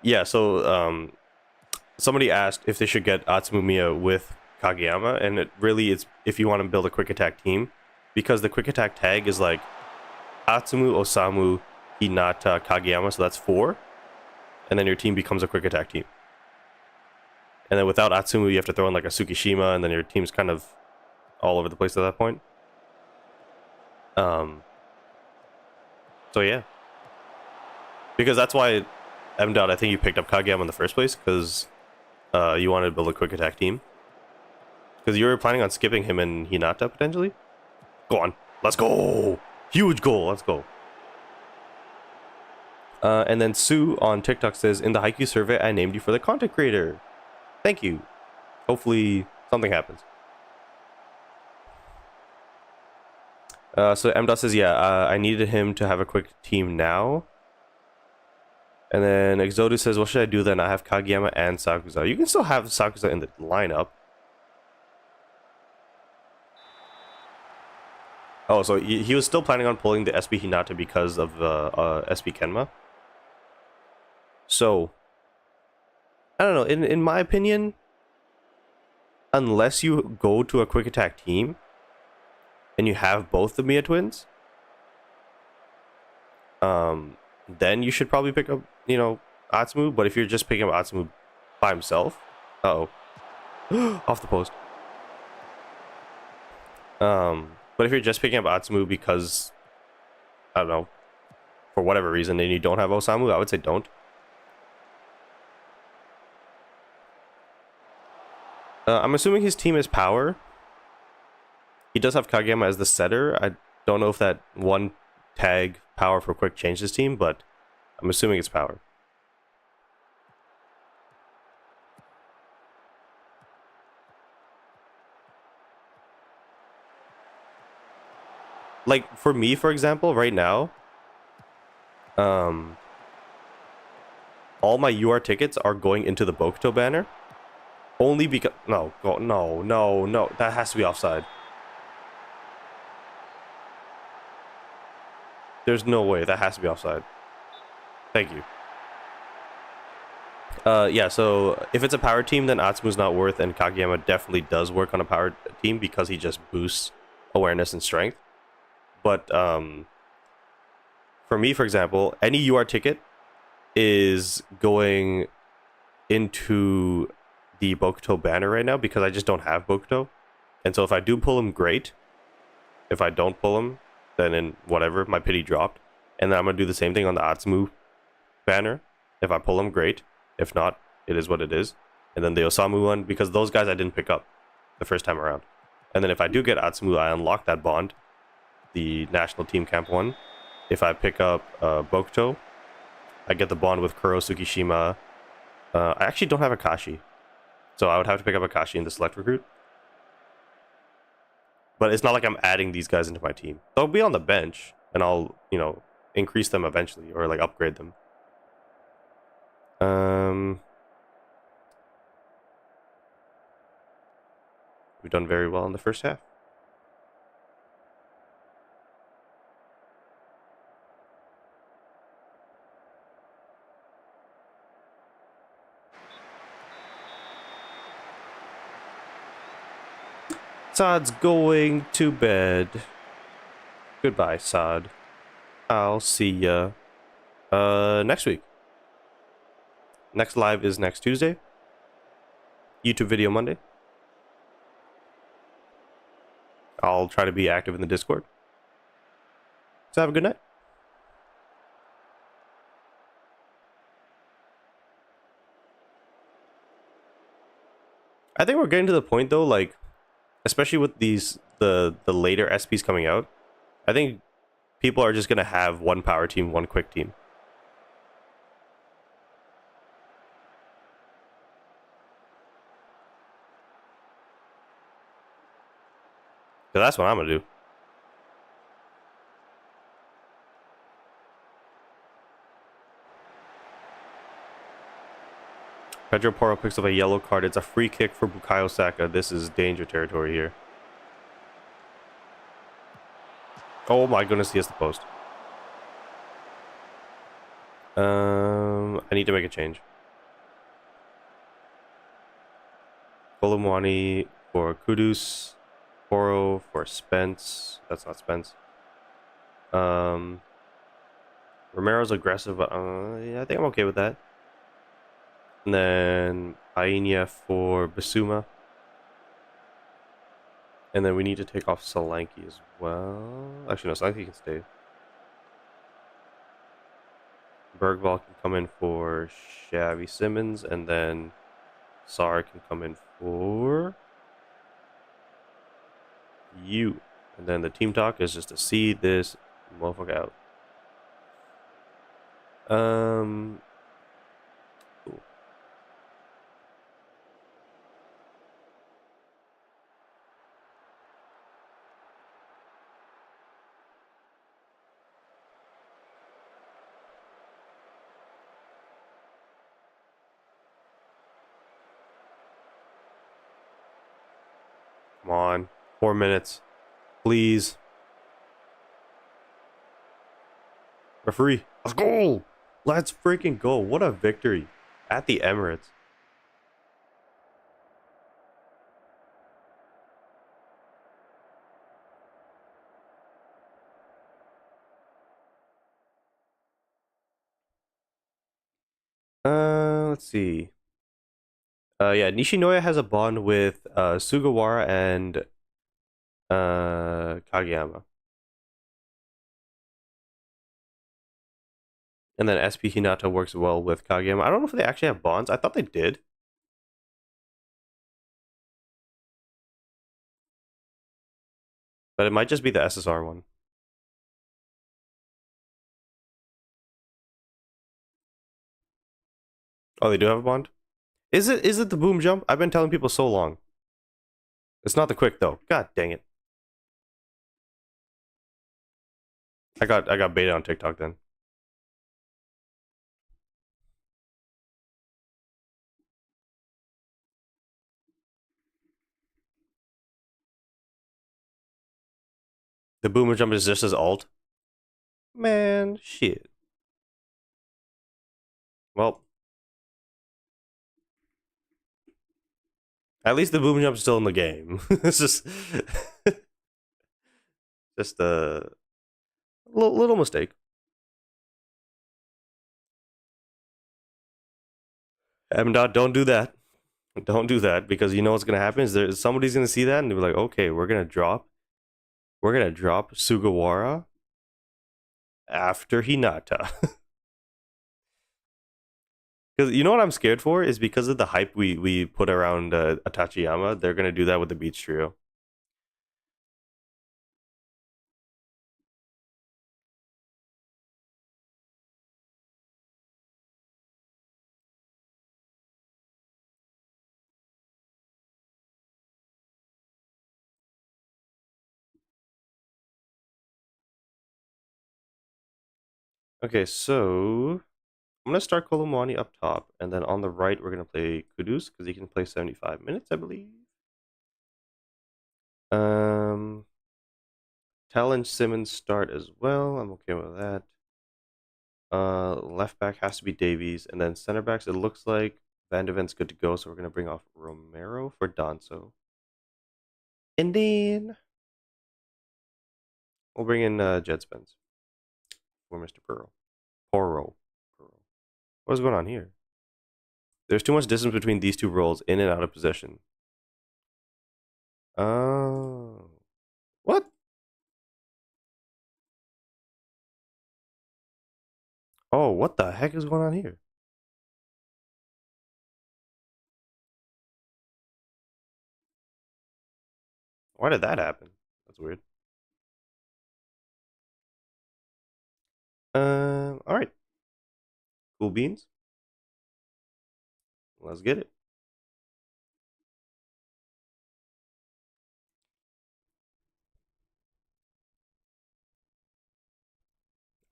Yeah, so somebody asked if they should get Atsumu with Kageyama, and it really is if you want to build a quick attack team, because the quick attack tag is like Atsumu, Osamu, Hinata, Kageyama, so that's 4, and then your team becomes a quick attack team. And then without Atsumu, you have to throw in like a Tsukishima, and then your team's kind of all over the place at that point. So yeah, because that's why I think you picked up Kageyama in the first place, because you wanted to build a quick attack team. Because you were planning on skipping him and Hinata potentially. Go on, let's go! Huge goal, let's go. And then Sue on TikTok says, in the Haikyuu survey, I named you for the content creator. Thank you. Hopefully something happens. So M. says, yeah, I needed him to have a quick team now. And then Exodus says, what should I do then? I have Kageyama and Sakuza. You can still have Sakuza in the lineup. Oh, so he was still planning on pulling the SB Hinata because of the SB Kenma. So, I don't know. In my opinion, unless you go to a quick attack team and you have both the Mia twins, then you should probably pick up, Atsumu. But if you're just picking up Atsumu by himself, off the post. But if you're just picking up Atsumu because, I don't know, for whatever reason, and you don't have Osamu, I would say don't. I'm assuming his team is power. He does have Kageyama as the setter. I don't know if that one tag power for quick changed his team, but I'm assuming it's power. Like, for me, for example, right now, all my UR tickets are going into the Bokuto banner. Only because... No, that has to be offside. There's no way. That has to be offside. Thank you. Yeah, so if it's a power team, then Atsumu's not worth, and Kageyama definitely does work on a power team because he just boosts awareness and strength. But for me, for example, any UR ticket is going into the Bokuto banner right now because I just don't have Bokuto. And so if I do pull him, great. If I don't pull him, then in whatever, my pity dropped. And then I'm going to do the same thing on the Atsumu banner. If I pull him, great. If not, it is what it is. And then the Osamu one, because those guys I didn't pick up the first time around. And then if I do get Atsumu, I unlock that bond, the National Team Camp one. If I pick up Bokuto, I get the bond with Kuro, Tsukishima. I actually don't have Akashi, so I would have to pick up Akashi in the select recruit. But it's not like I'm adding these guys into my team. They'll be on the bench, and I'll, increase them eventually, or like upgrade them. We've done very well in the first half. Saad's going to bed. Goodbye, Saad. I'll see ya next week. Next live is next Tuesday. YouTube video Monday. I'll try to be active in the Discord. So have a good night. I think we're getting to the point though, like, especially with these the later SPs coming out, I think people are just gonna have one power team, one quick team. So that's what I'm gonna do. Pedro Porro picks up a yellow card. It's a free kick for Bukayo Saka. This is danger territory here. Oh my goodness, he has the post. I need to make a change. Kolumwani for Kudus. Poro for Spence. That's not Spence. Romero's aggressive, but yeah, I think I'm okay with that. And then Ainia for Basuma. And then we need to take off Solanke as well. Actually, no, Solanke can stay. Bergvall can come in for Xavi Simmons, and then Sar can come in for you. And then the team talk is just to see this motherfucker out. Cool. Come on. 4 minutes. Please. Referee. Let's go. Let's freaking go. What a victory at the Emirates. Let's see. Yeah, Nishinoya has a bond with Sugawara and Kageyama. And then SP Hinata works well with Kageyama. I don't know if they actually have bonds. I thought they did. But it might just be the SSR one. Oh, they do have a bond? Is it the boom jump? I've been telling people so long. It's not the quick though. God dang it. I got baited on TikTok then. The boomer jump is just as alt. Man, shit. Well, at least the boom jump's still in the game. It's just a little mistake. M. Dot, don't do that. Don't do that because you know what's gonna happen is somebody's gonna see that and they'll be like, okay, we're gonna drop Sugawara after Hinata. Because you know what I'm scared for is because of the hype we put around Atachiyama, they're gonna do that with the Beach Trio. Okay, so I'm gonna start Kolomwani up top, and then on the right we're gonna play Kudus because he can play 75 minutes, I believe. Tell and Simmons start as well. I'm okay with that. Left back has to be Davies, and then center backs. It looks like Van de Ven's good to go, so we're gonna bring off Romero for Danso, and then we'll bring in Jed Spence for Mr. Pearl. Poro. What's going on here? There's too much distance between these two roles, in and out of possession. Oh, what? Oh, what the heck is going on here? Why did that happen? That's weird. All right. Cool beans. Let's get it.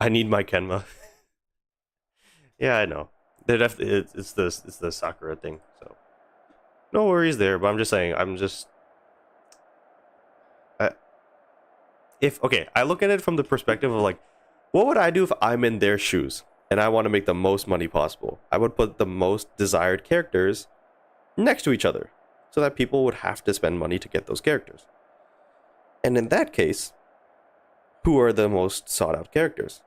I need my Kenma. Yeah, I know. It's the Sakura thing. So no worries there. But I'm just saying. I, if okay, I look at it from the perspective of like, what would I do if I'm in their shoes? and I want to make the most money possible, I would put the most desired characters next to each other so that people would have to spend money to get those characters. And in that case, who are the most sought out characters?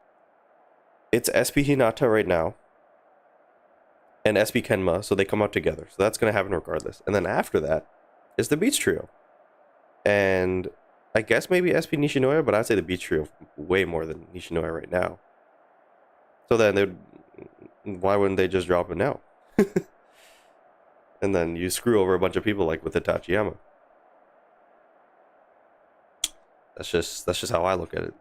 It's SP Hinata right now and SP Kenma, so they come out together. So that's going to happen regardless. And then after that is the Beach Trio. And I guess maybe SP Nishinoya, but I'd say the Beach Trio way more than Nishinoya right now. So then why wouldn't they just drop it now? And then you screw over a bunch of people like with Itachiyama. That's just how I look at it.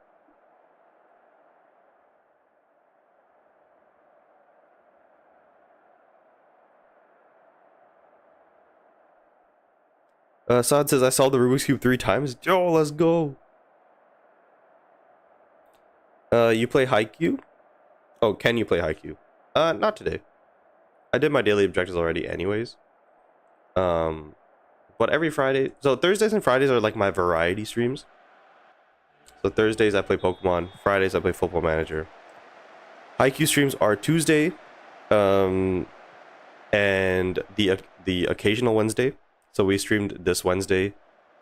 Saad says, I saw the Rubik's Cube 3 times. Yo, let's go. You play Haikyuu? Oh, can you play Haikyuu? Not today. I did my daily objectives already anyways. But every Friday... So Thursdays and Fridays are like my variety streams. So Thursdays I play Pokemon. Fridays I play Football Manager. Haikyuu streams are Tuesday. And the occasional Wednesday. So we streamed this Wednesday,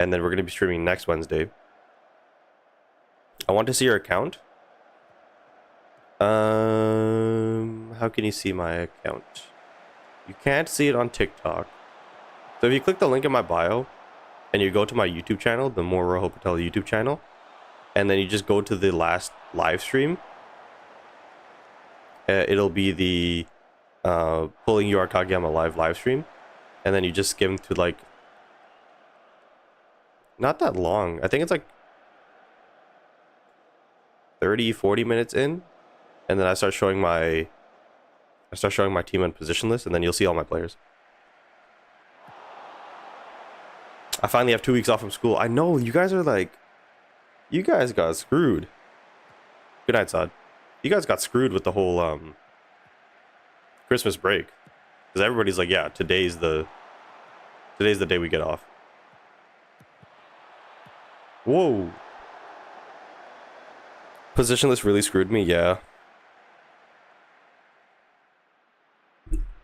and then we're going to be streaming next Wednesday. I want to see your account. How can you see my account? You can't see it on TikTok. So if you click the link in my bio, and you go to my YouTube channel, the More Rojo Patel YouTube channel, and then you just go to the last live stream, it'll be the Pulling You Are Kageyama live stream. And then you just skim to like, not that long. I think it's like 30-40 minutes in. And then I start showing my team and position list, and then you'll see all my players. I finally have 2 weeks off from school. I know, you guys are like, you guys got screwed. Good night, Saad. You guys got screwed with the whole Christmas break. Because everybody's like, yeah, today's the day we get off. Whoa. Positionless really screwed me, yeah.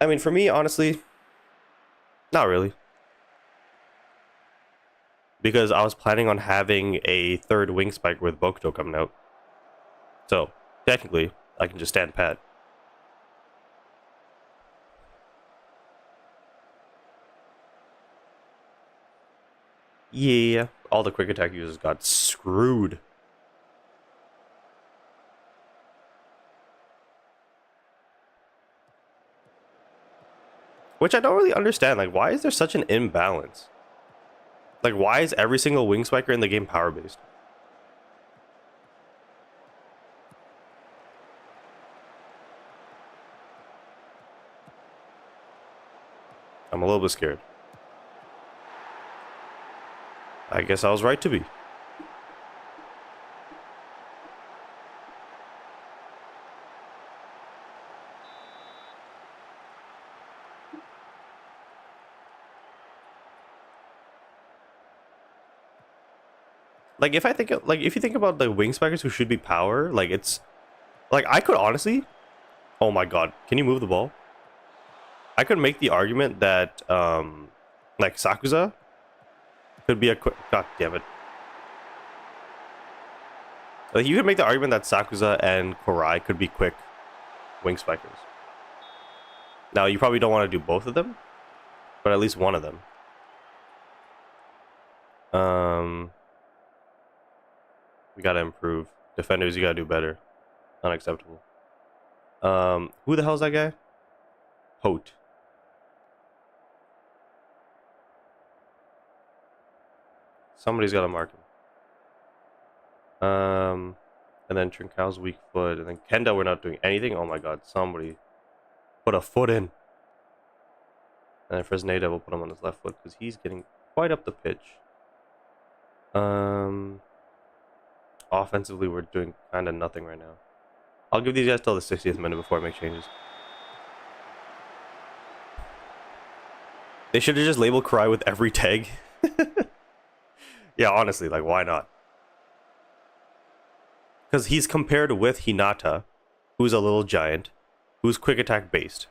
I mean, for me, honestly, not really. Because I was planning on having a third wing spike with Bokuto coming out. So, technically, I can just stand pat. Yeah, all the quick attack users got screwed. Which I don't really understand. Like, why is there such an imbalance? Like, why is every single wing spiker in the game power-based? I'm a little bit scared. I guess I was right to be. Like, if you think about the wing spikers who should be power, like, it's like, I could honestly, oh my god, can you move the ball? I could make the argument that like Sakuza could be a quick, god damn it. Like, you could make the argument that Sakuza and Korai could be quick wing spikers. Now, you probably don't want to do both of them, but at least one of them. We gotta improve. Defenders, you gotta do better. Unacceptable. Who the hell's that guy? Hote. Somebody's gotta mark him. And then Trincao's weak foot, and then Kenda, we're not doing anything. Oh my god, somebody put a foot in. And then Fresneda will put him on his left foot because he's getting quite up the pitch. Offensively, we're doing kind of nothing right now. I'll give these guys till the 60th minute before I make changes. They should have just labeled Karai with every tag. Yeah, honestly, like, why not? Because he's compared with Hinata, who's a little giant, who's quick attack based.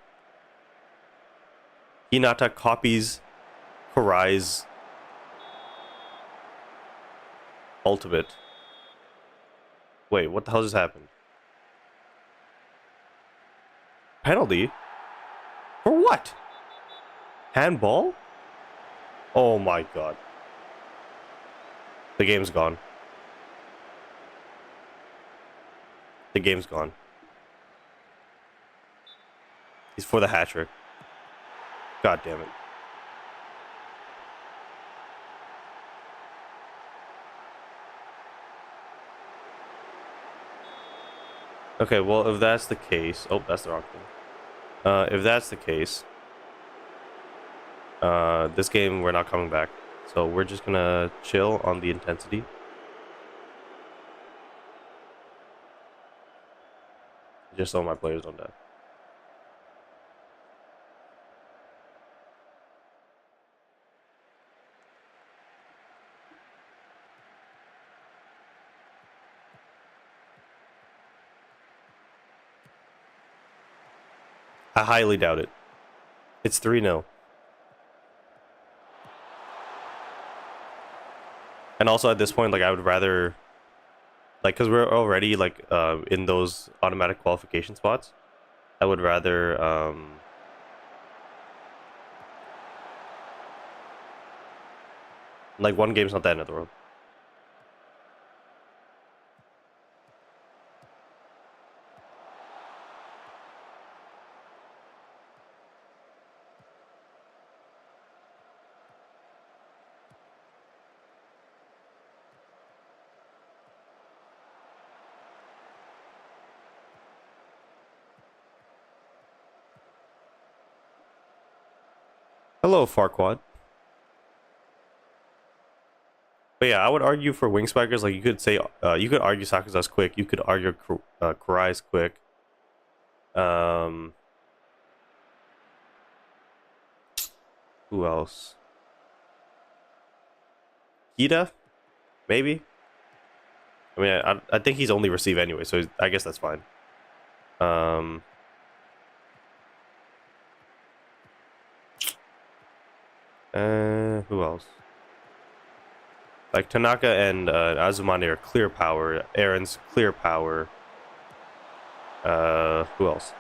Hinata copies Kurai's ultimate. Wait, what the hell just happened? Penalty? For what? Handball? Oh my god. The game's gone. The game's gone. He's for the hat trick. God damn it. Okay, well, if that's the case... Oh, that's the wrong thing. If that's the case... this game, we're not coming back. So we're just gonna chill on the intensity. Just so my players don't die. I highly doubt it. It's 3-0. And also at this point, like, I would rather... Like, because we're already, like, in those automatic qualification spots. I would rather, like, one game's not the end of the world. Hello, Farquad. But yeah, I would argue for wing spikers. Like, you could say, you could argue Sakaza's quick. You could argue Kurai's quick. Who else? Hida, maybe. I mean, I think he's only receive anyway, so I guess that's fine. Who else? Like, Tanaka and Azumane are clear power. Aaron's clear power. Who else?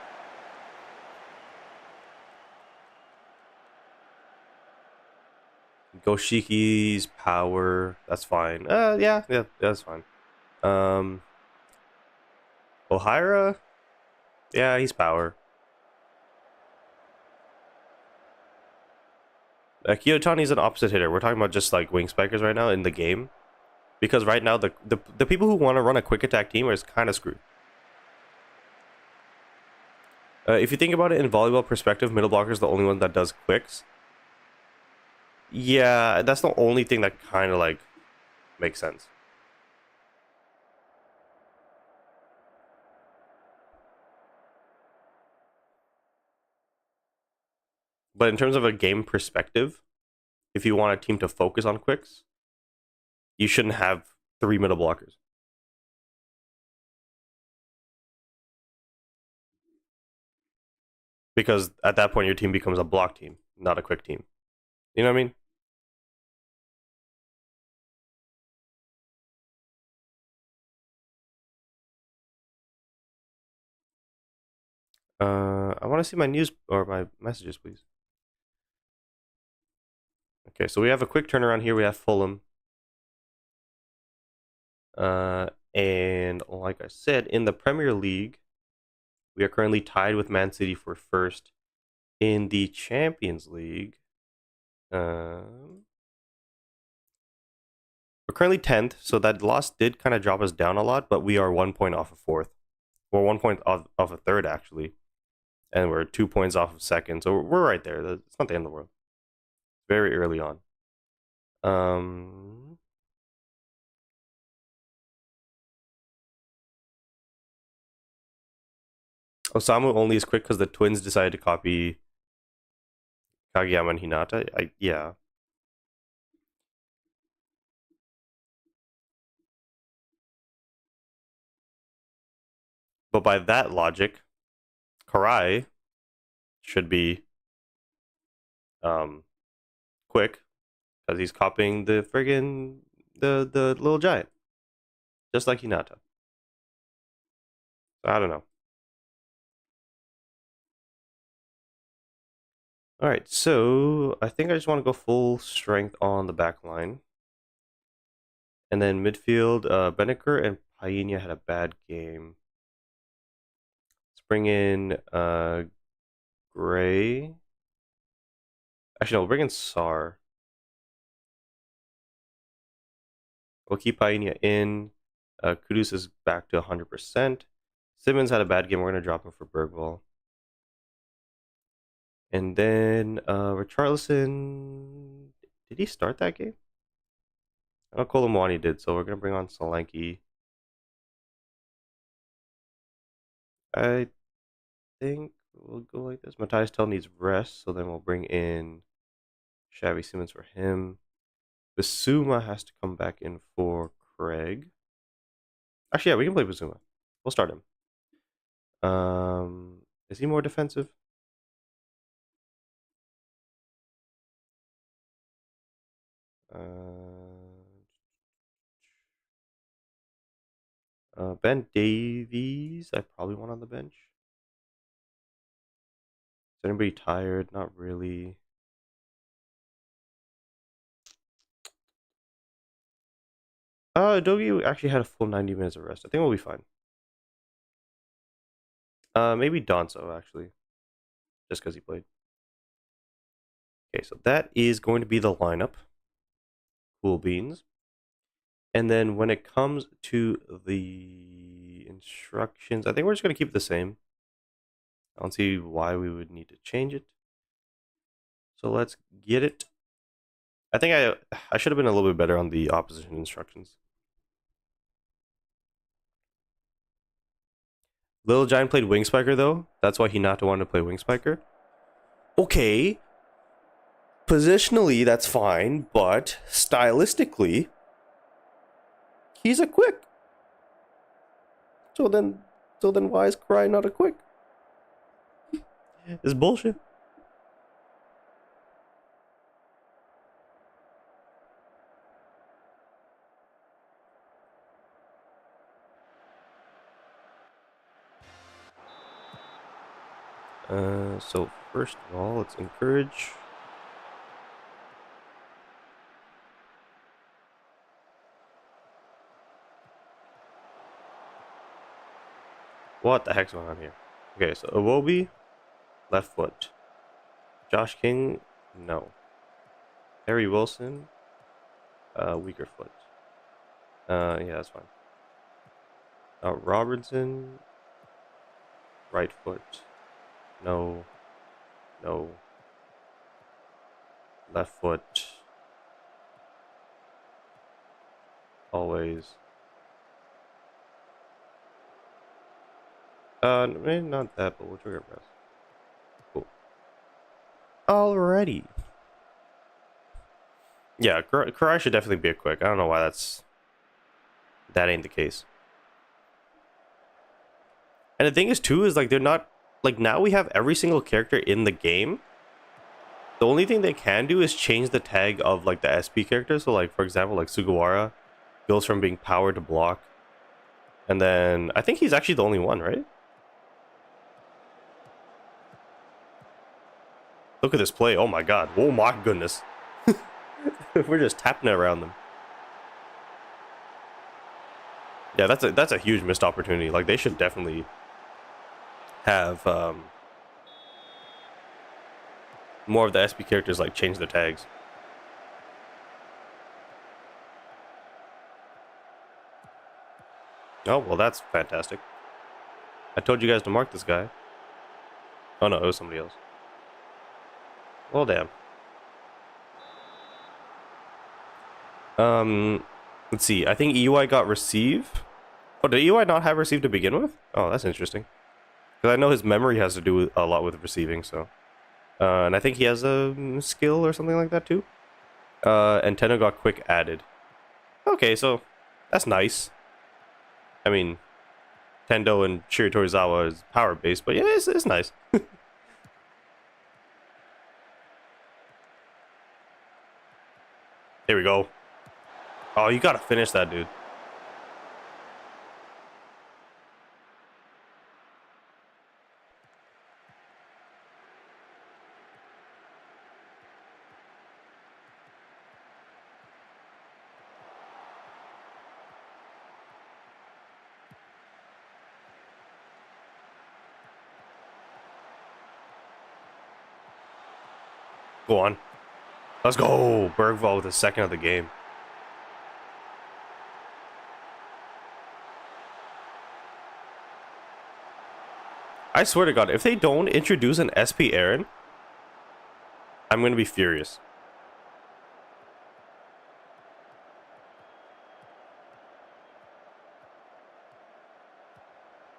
Goshiki's power. That's fine. Yeah, that's fine. Ohira? Yeah, he's power. Kiyotani's an opposite hitter. We're talking about just like wing spikers right now in the game. Because right now, the people who want to run a quick attack team is kind of screwed. If you think about it in volleyball perspective, middle blocker is the only one that does quicks. Yeah, that's the only thing that kind of like makes sense. But in terms of a game perspective, if you want a team to focus on quicks, you shouldn't have 3 middle blockers. Because at that point, your team becomes a block team, not a quick team. You know what I mean? I want to see my news or my messages, please. Okay, so we have a quick turnaround here. We have Fulham. And like I said, in the Premier League, we are currently tied with Man City for first. In the Champions League, we're currently 10th, so that loss did kind of drop us down a lot, but we are 1 point off of fourth. We're 1 point off of third, actually. And we're 2 points off of second, so we're right there. It's not the end of the world. Very early on. Osamu only is quick because the twins decided to copy Kageyama and Hinata. Yeah. But by that logic, Karai should be quick because he's copying the friggin' the little giant, just like Hinata. So I don't know. All right, so I think I just want to go full strength on the back line. And then midfield, Beneker and Painia had a bad game. Let's bring in Gray. Actually, no, we'll bring in Sar. We'll keep Painia in. Kudus is back to 100%. Simmons had a bad game. We're going to drop him for Bergvall. And then Richarlison, did he start that game? I know Kolomwani did, so we're going to bring on Solanke. I think we'll go like this. Matthias Tell needs rest, so then we'll bring in Xavi Simmons for him. Basuma has to come back in for Craig. Actually, yeah, we can play Basuma. We'll start him. Is he more defensive? Ben Davies, I probably want on the bench. Is anybody tired? Not really. Dogi actually had a full 90 minutes of rest. I think we'll be fine. Maybe Donso, actually. Just because he played. Okay, so that is going to be the lineup. Cool beans. And then when it comes to the instructions, I think we're just going to keep it the same. I don't see why we would need to change it. So let's get it. I think I should have been a little bit better on the opposition instructions. Little Giant played Wing Spiker, though. That's why Hinata wanted to play Wing Spiker. Okay. Positionally, that's fine, but stylistically, he's a quick. So then why is Cry not a quick? It's bullshit. So first of all, let's encourage. What the heck's going on here? Okay, so Iwobi, left foot. Josh King, no. Harry Wilson, weaker foot. Yeah, that's fine. Robertson, right foot. No. No. Left foot. Always. Maybe not that, but we'll trigger press. Cool. Alrighty. Yeah, Karai should definitely be a quick. I don't know why that ain't the case. And the thing is too is like they're not like now we have every single character in the game. The only thing they can do is change the tag of like the SP character. So like for example, like Sugawara goes from being powered to block. And then I think he's actually the only one, right? Look at this play. Oh my god. Oh my goodness. We're just tapping it around them. Yeah, that's a huge missed opportunity. Like they should definitely have more of the SP characters like change their tags. Oh, well that's fantastic. I told you guys to mark this guy. Oh no, it was somebody else. Well, damn. Let's see. I think EUI got receive. Oh, did EUI not have receive to begin with? Oh, that's interesting. Because I know his memory has to do a lot with receiving, so. And I think he has a skill or something like that too. And Tenno got quick added. Okay, so that's nice. I mean, Tendo and Shiratorizawa is power based, but yeah, it's nice. Here we go. Oh, you gotta finish that, dude. Go on. Let's go. Bergvall with the second of the game. I swear to God, if they don't introduce an SP Aaron, I'm gonna be furious.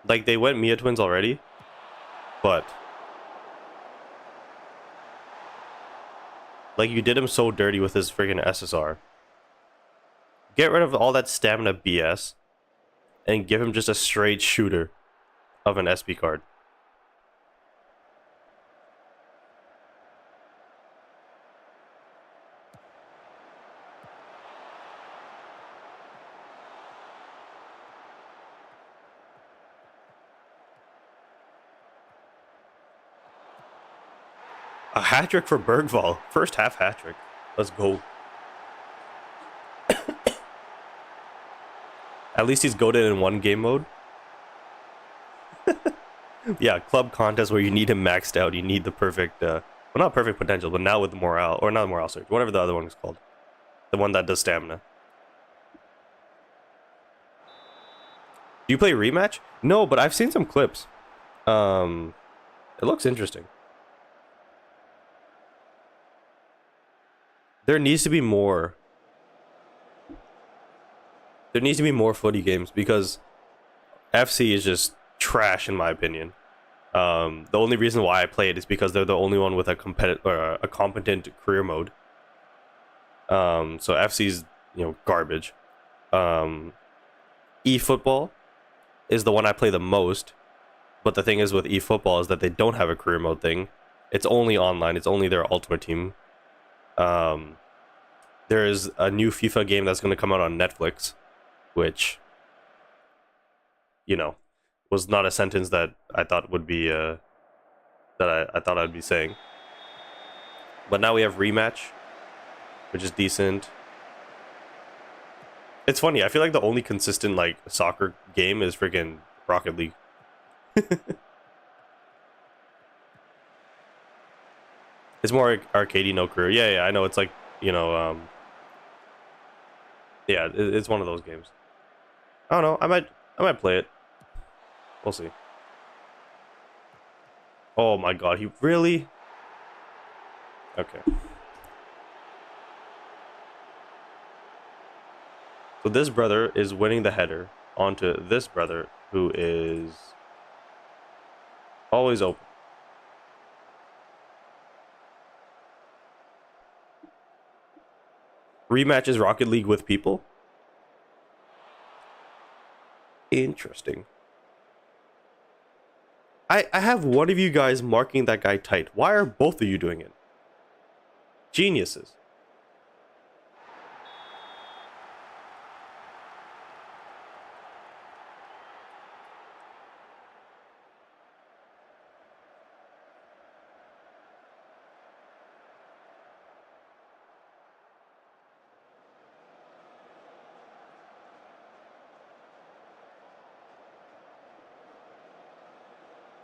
Like, they went Mia Twins already, but like, you did him so dirty with his freaking SSR. Get rid of all that stamina BS and give him just a straight shooter of an SP card. A hat trick for Bergvall. First half hat trick. Let's go. At least he's goated in one game mode. Yeah, club contest where you need him maxed out. You need the perfect, well, not perfect potential, but now with the morale, or not morale surge, whatever the other one is called. The one that does stamina. Do you play rematch? No, but I've seen some clips. It looks interesting. There needs to be more. There needs to be more footy games because FC is just trash in my opinion. The only reason why I play it is because they're the only one with a a competent career mode. So FC's garbage. eFootball is the one I play the most, but the thing is with eFootball is that they don't have a career mode thing. It's only online. It's only their Ultimate Team. There is a new FIFA game that's going to come out on Netflix, which was not a sentence that I thought would be I thought I'd be saying. But now we have rematch, which is decent. It's funny. I feel like the only consistent like soccer game is freaking Rocket League. It's more arcadey, no career. Yeah, I know. It's like yeah, it's one of those games. I don't know. I might play it. We'll see. Oh my God, he really? Okay. So this brother is winning the header onto this brother who is always open. Rematches Rocket League with people? Interesting. I have one of you guys marking that guy tight. Why are both of you doing it? Geniuses.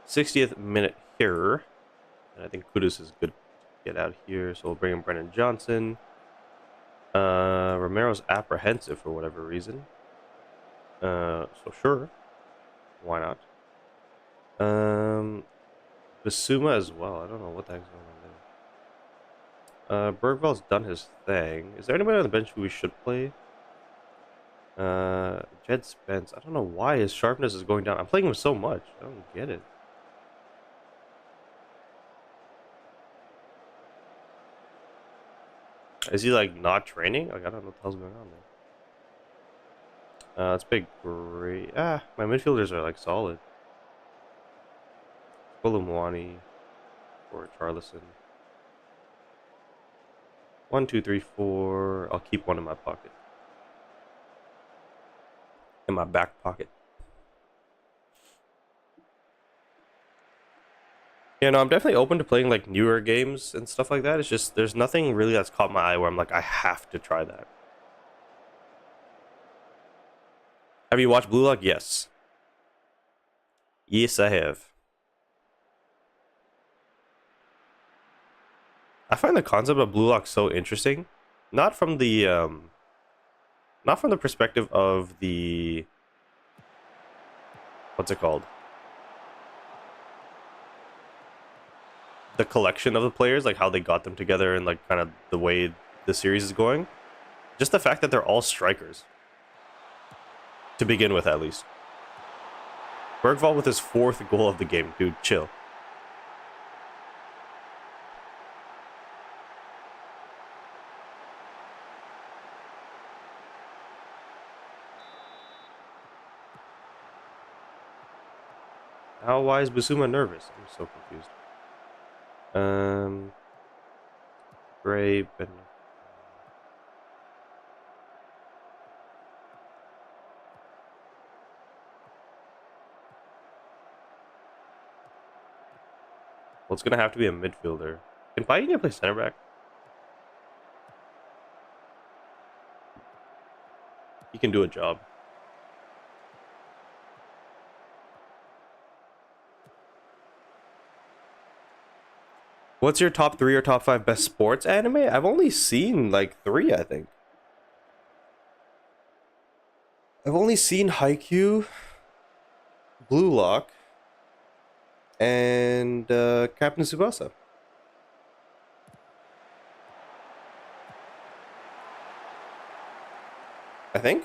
'60th minute here. And I think Kudus is good to get out here. So we'll bring in Brennan Johnson. Romero's apprehensive for whatever reason. So sure. Why not? Basuma as well. I don't know what the heck's going on there. Bergvall's done his thing. Is there anybody on the bench who we should play? Jed Spence. I don't know why his sharpness is going down. I'm playing him so much. I don't get it. Is he like not training? Like I don't know what the hell's going on Let's pick great. My midfielders are like solid. Kolumwani or Charlison. 1, 2, 3, 4. I'll keep one in my pocket. In my back pocket. Yeah, no, I'm definitely open to playing like newer games and stuff like that. It's just there's nothing really that's caught my eye where I'm like, I have to try that. Have you watched Blue Lock? Yes. Yes, I have. I find the concept of Blue Lock so interesting. Not from the not from the perspective of the what's it called? The collection of the players, like how they got them together and like kind of the way the series is going. Just the fact that they're all strikers. To begin with, at least. Bergvall with his 4th goal of the game. Dude, chill. Why is Basuma nervous? I'm so confused. Gray, Ben. Well, it's gonna have to be a midfielder. Can Payet play center back? He can do a job. What's your top 3 or top 5 best sports anime? I've only seen like 3, I think. I've only seen Haikyuu, Blue Lock, and Captain Tsubasa. I think.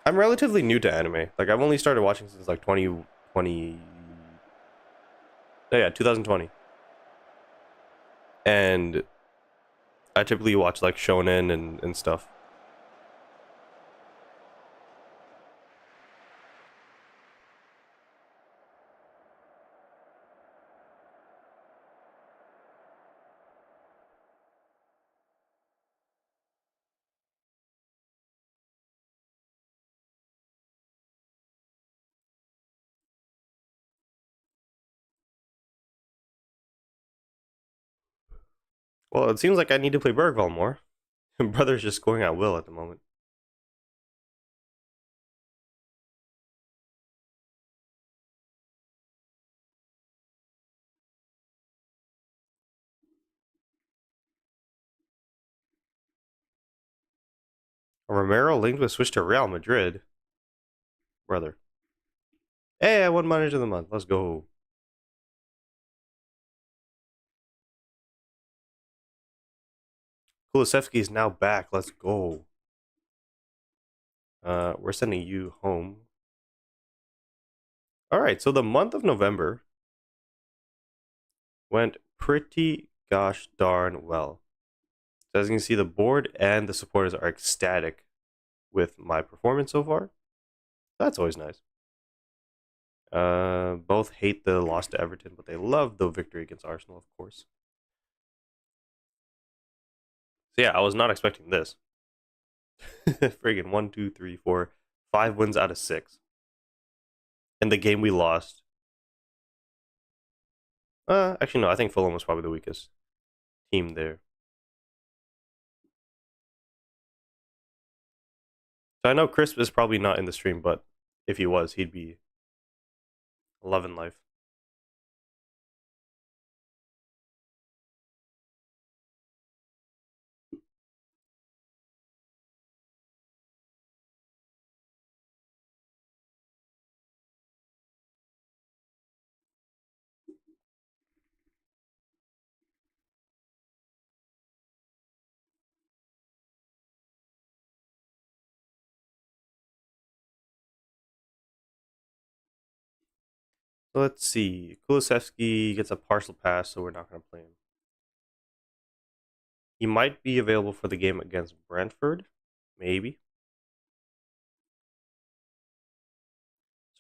I'm relatively new to anime. Like I've only started watching since like 2020. Oh yeah, 2020. And I typically watch like shonen and stuff. Well, it seems like I need to play Bergvall more. Brother's just scoring at will at the moment. Romero linked with switch to Real Madrid. Brother. Hey, I won manager of the month. Let's go. Kulusevski is now back. Let's go. We're sending you home. All right, so the month of November went pretty gosh darn well. So as you can see, the board and the supporters are ecstatic with my performance so far. That's always nice. Both hate the loss to Everton, but they love the victory against Arsenal, of course. So yeah, I was not expecting this. Friggin' 1, 2, 3, 4, 5 wins out of 6. And the game we lost. Actually no, I think Fulham was probably the weakest team there. So I know Crisp is probably not in the stream, but if he was, he'd be loving life. So let's see. Kulusevski gets a partial pass, so we're not going to play him. He might be available for the game against Brentford. Maybe.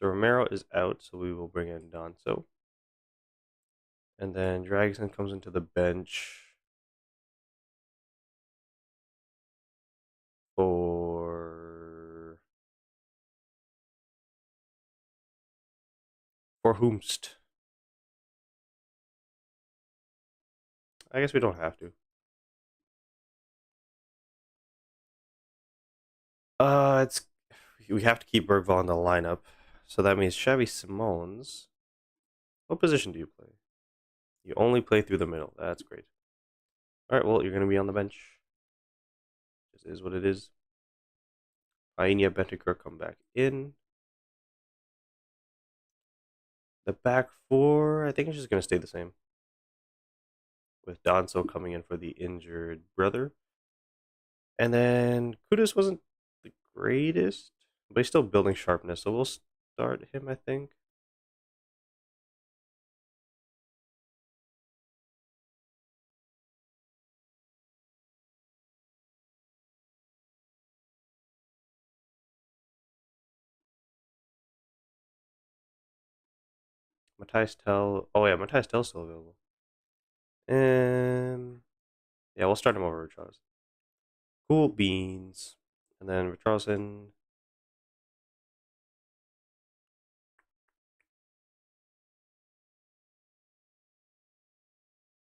So Romero is out, so we will bring in Donso. And then Dragson comes into the bench for whomst. I guess we don't have to. It's we have to keep Bergvall in the lineup, so that means Xavi Simons. What position do you play? You only play through the middle. That's great. All right, well you're gonna be on the bench. This is what it is. Ainia Bentancur come back in. The back four, I think it's just gonna stay the same. With Donso coming in for the injured brother. And then Kudus wasn't the greatest, but he's still building sharpness, so we'll start him, I think. Matthias Tell. Oh yeah, Matthias Tell's still available. And yeah, we'll start him over Richarlison. Cool beans. And then Richarlison.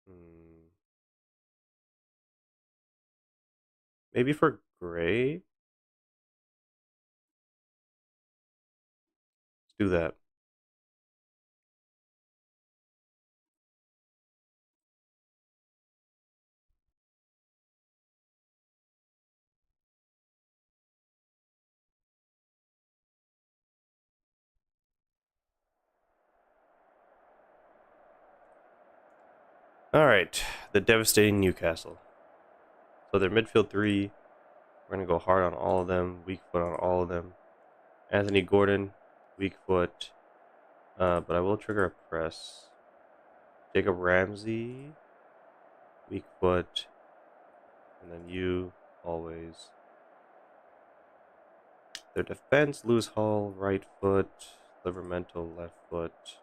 Hmm, maybe for Gray. Let's do that. All right, the devastating Newcastle. So their midfield three. We're gonna go hard on all of them, weak foot on all of them. Anthony Gordon, weak foot. But I will trigger a press. Jacob Ramsey, weak foot. And then you, always. Their defense, Lewis Hall, right foot. Livermental, left foot.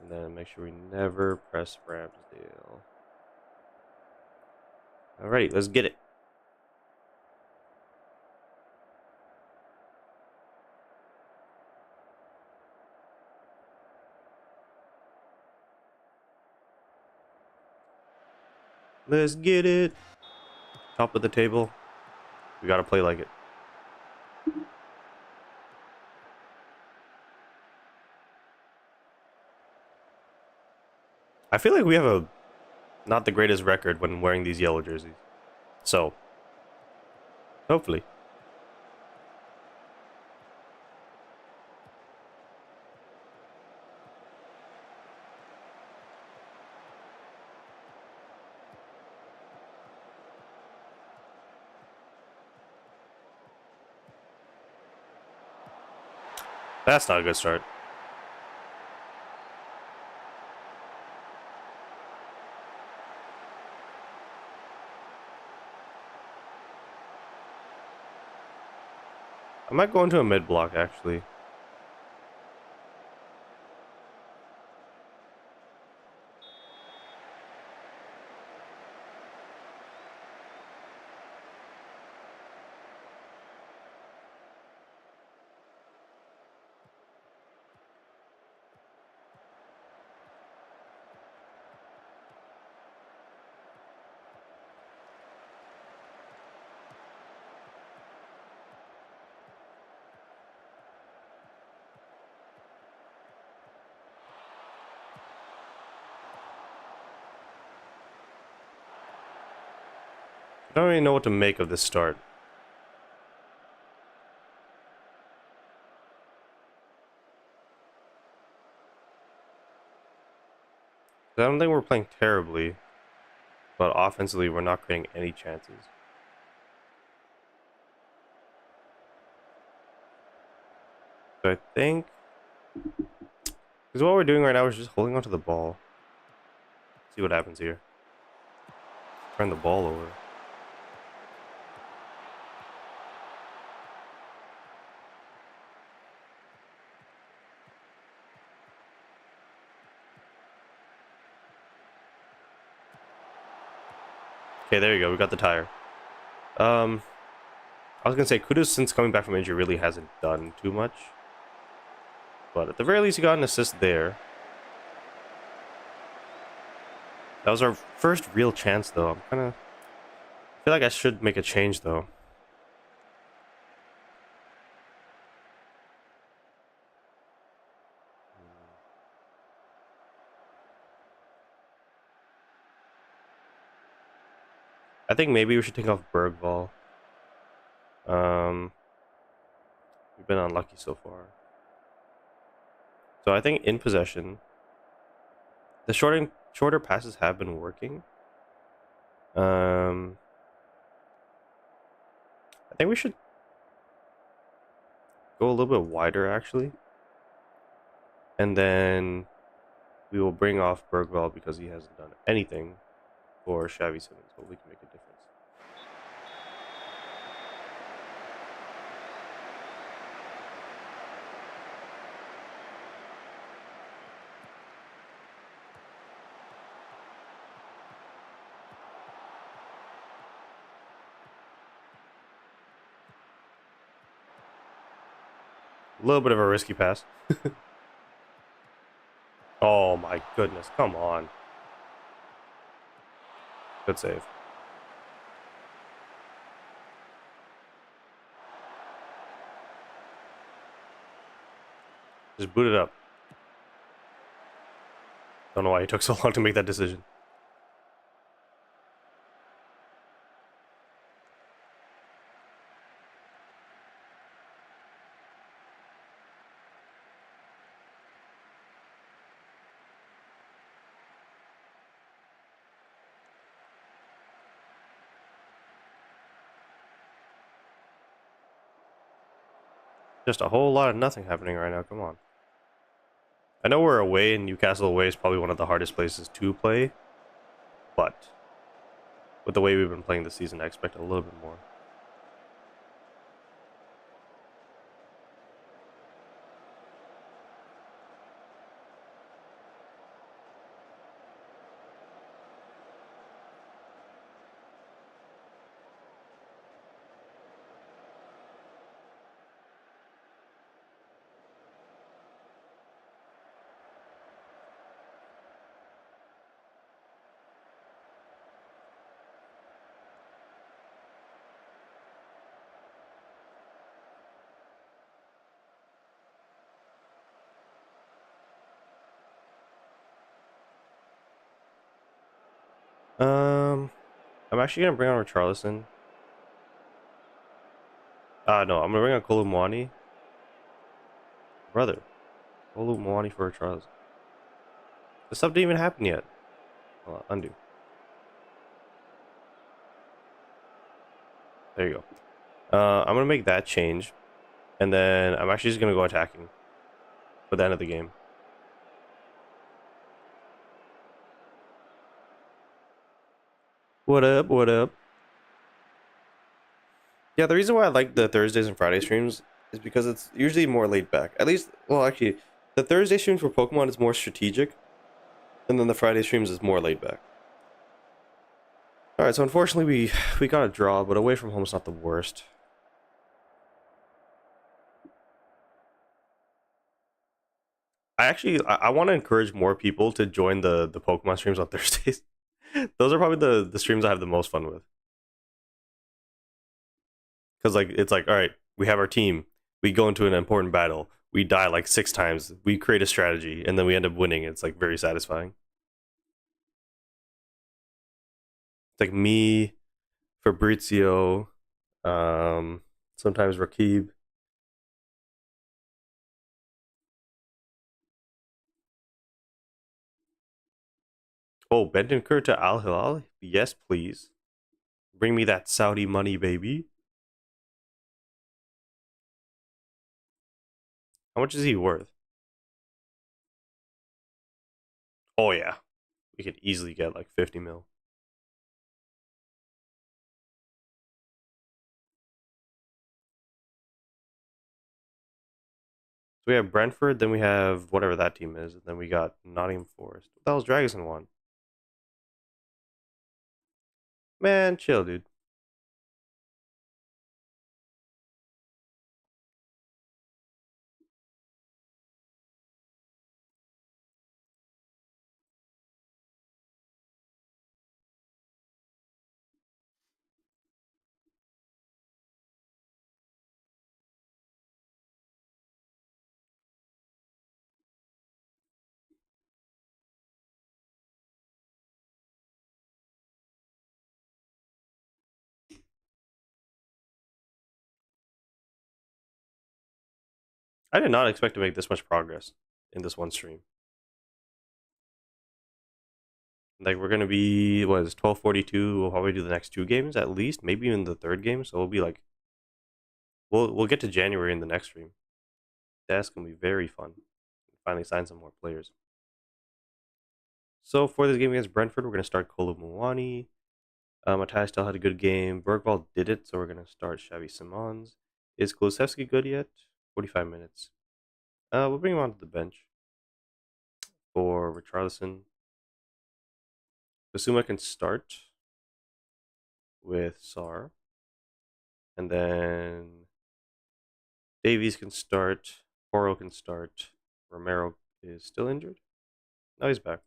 And then make sure we never press Ramsdale. Alrighty, let's get it. Let's get it. Top of the table. We gotta play like it. I feel like we have a not the greatest record when wearing these yellow jerseys. So, hopefully. That's not a good start. I might go into a mid block actually. I don't really know what to make of this start. I don't think we're playing terribly, but offensively we're not creating any chances. So I think because what we're doing right now is just holding onto the ball. See what happens here. Turn the ball over. Okay, there you go. We got the tire. Um, I was gonna say Kudus, since coming back from injury, really hasn't done too much. But at the very least, he got an assist there. That was our first real chance, though. I'm kind of feel like I should make a change, though. I think maybe we should take off Bergvall. We've been unlucky so far. So I think in possession, the shorter passes have been working. I think we should go a little bit wider, actually. And then we will bring off Bergvall because he hasn't done anything for Xavi Simmons. Hopefully, can make a difference. A little bit of a risky pass. Oh my goodness, come on. Good save. Just boot it up. Don't know why he took so long to make that decision. Just a whole lot of nothing happening right now. Come on. I know we're away, and Newcastle away is probably one of the hardest places to play. But with the way we've been playing this season, I expect a little bit more. Um, I'm actually gonna bring on Richarlison. No, I'm gonna bring on Kolumwani. Brother, Kolumwani for Richarlison. The sub didn't even happen yet. Undo. There you go. I'm gonna make that change, and then I'm actually just gonna go attacking for the end of the game. What up? What up? Yeah, the reason why I like the Thursdays and Friday streams is because it's usually more laid back. At least, well, actually, the Thursday streams for Pokemon is more strategic, and then the Friday streams is more laid back. All right, so unfortunately we got a draw, but away from home is not the worst. I want to encourage more people to join the Pokemon streams on Thursdays. Those are probably the streams I have the most fun with. Because like it's like, all right, we have our team, we go into an important battle, we die like 6 times, we create a strategy, and then we end up winning. It's like very satisfying. It's like me, Fabrizio, sometimes Rakib. Oh, Bentancur to Al Hilal? Yes, please. Bring me that Saudi money, baby. How much is he worth? Oh yeah, we could easily get like 50 mil. So we have Brentford, then we have whatever that team is, and then we got Nottingham Forest. What the hell's Dragoson one? Man, chill, dude. I did not expect to make this much progress in this one stream. Like we're gonna be what is 12:42. We'll probably do the next two games at least, maybe even the third game. So we'll be like, we'll get to January in the next stream. That's gonna be very fun. Finally sign some more players. So for this game against Brentford, we're gonna start Kolo Muani. Matthias still had a good game. Bergvall did it, so we're gonna start Xavi Simons. Is Kulusevski good yet? 45 minutes. We'll bring him onto the bench for Richarlison. Basuma can start with Sar. And then Davies can start. Poro can start. Romero is still injured. No, he's back.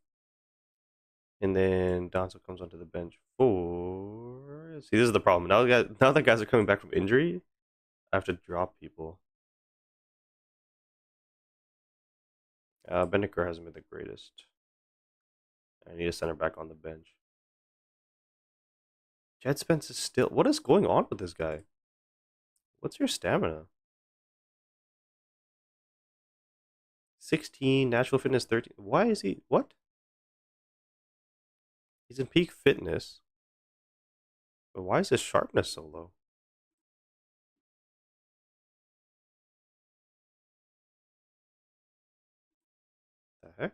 And then Donzo comes onto the bench for. See, this is the problem. Now that guys are coming back from injury, I have to drop people. Beniker hasn't been the greatest. I need a center back on the bench. Jed Spence is still. What is going on with this guy? What's your stamina? 16, natural fitness 13. Why is he. What? He's in peak fitness. But why is his sharpness so low? The heck?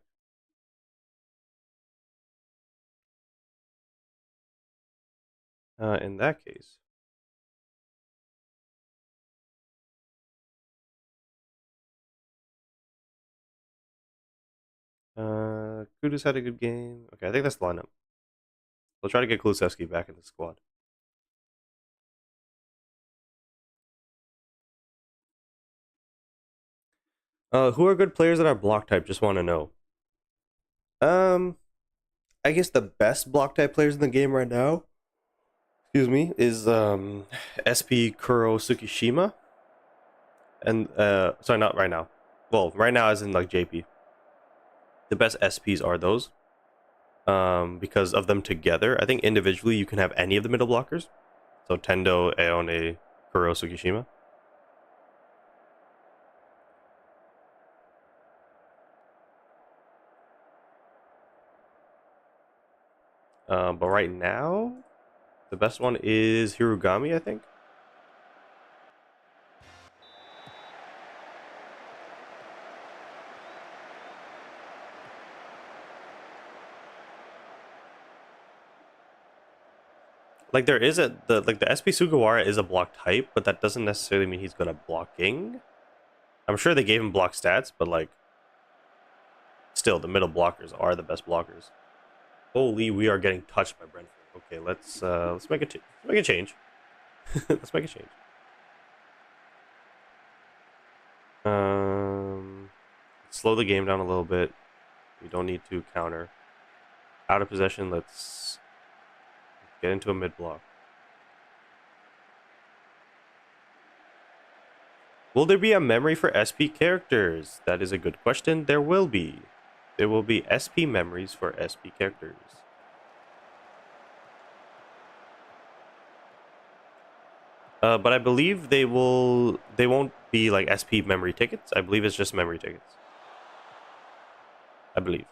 In that case. Kudus had a good game. Okay, I think that's the lineup. We'll try to get Kulusevski back in the squad. Who are good players that are block type? Just want to know. Um, I guess the best block type players in the game right now, excuse me, is SP Kuro Tsukishima. And sorry, not right now. Well, right now as in like JP. The best SPs are those. Because of them together. I think individually you can have any of the middle blockers. So Tendo, Aone, Kuro, Tsukishima. But right now, the best one is Hirugami, I think. Like there is the SP Sugawara is a block type, but that doesn't necessarily mean he's good at blocking. I'm sure they gave him block stats, but like still the middle blockers are the best blockers. Holy, we are getting touched by Brentford. Okay, let's make a change. Let's make a change. Slow the game down a little bit. We don't need to counter. Out of possession, let's get into a mid block. Will there be a memory for SP characters? That is a good question. There will be. There will be SP memories for SP characters. But I believe they won't be like SP memory tickets. I believe it's just memory tickets. I believe.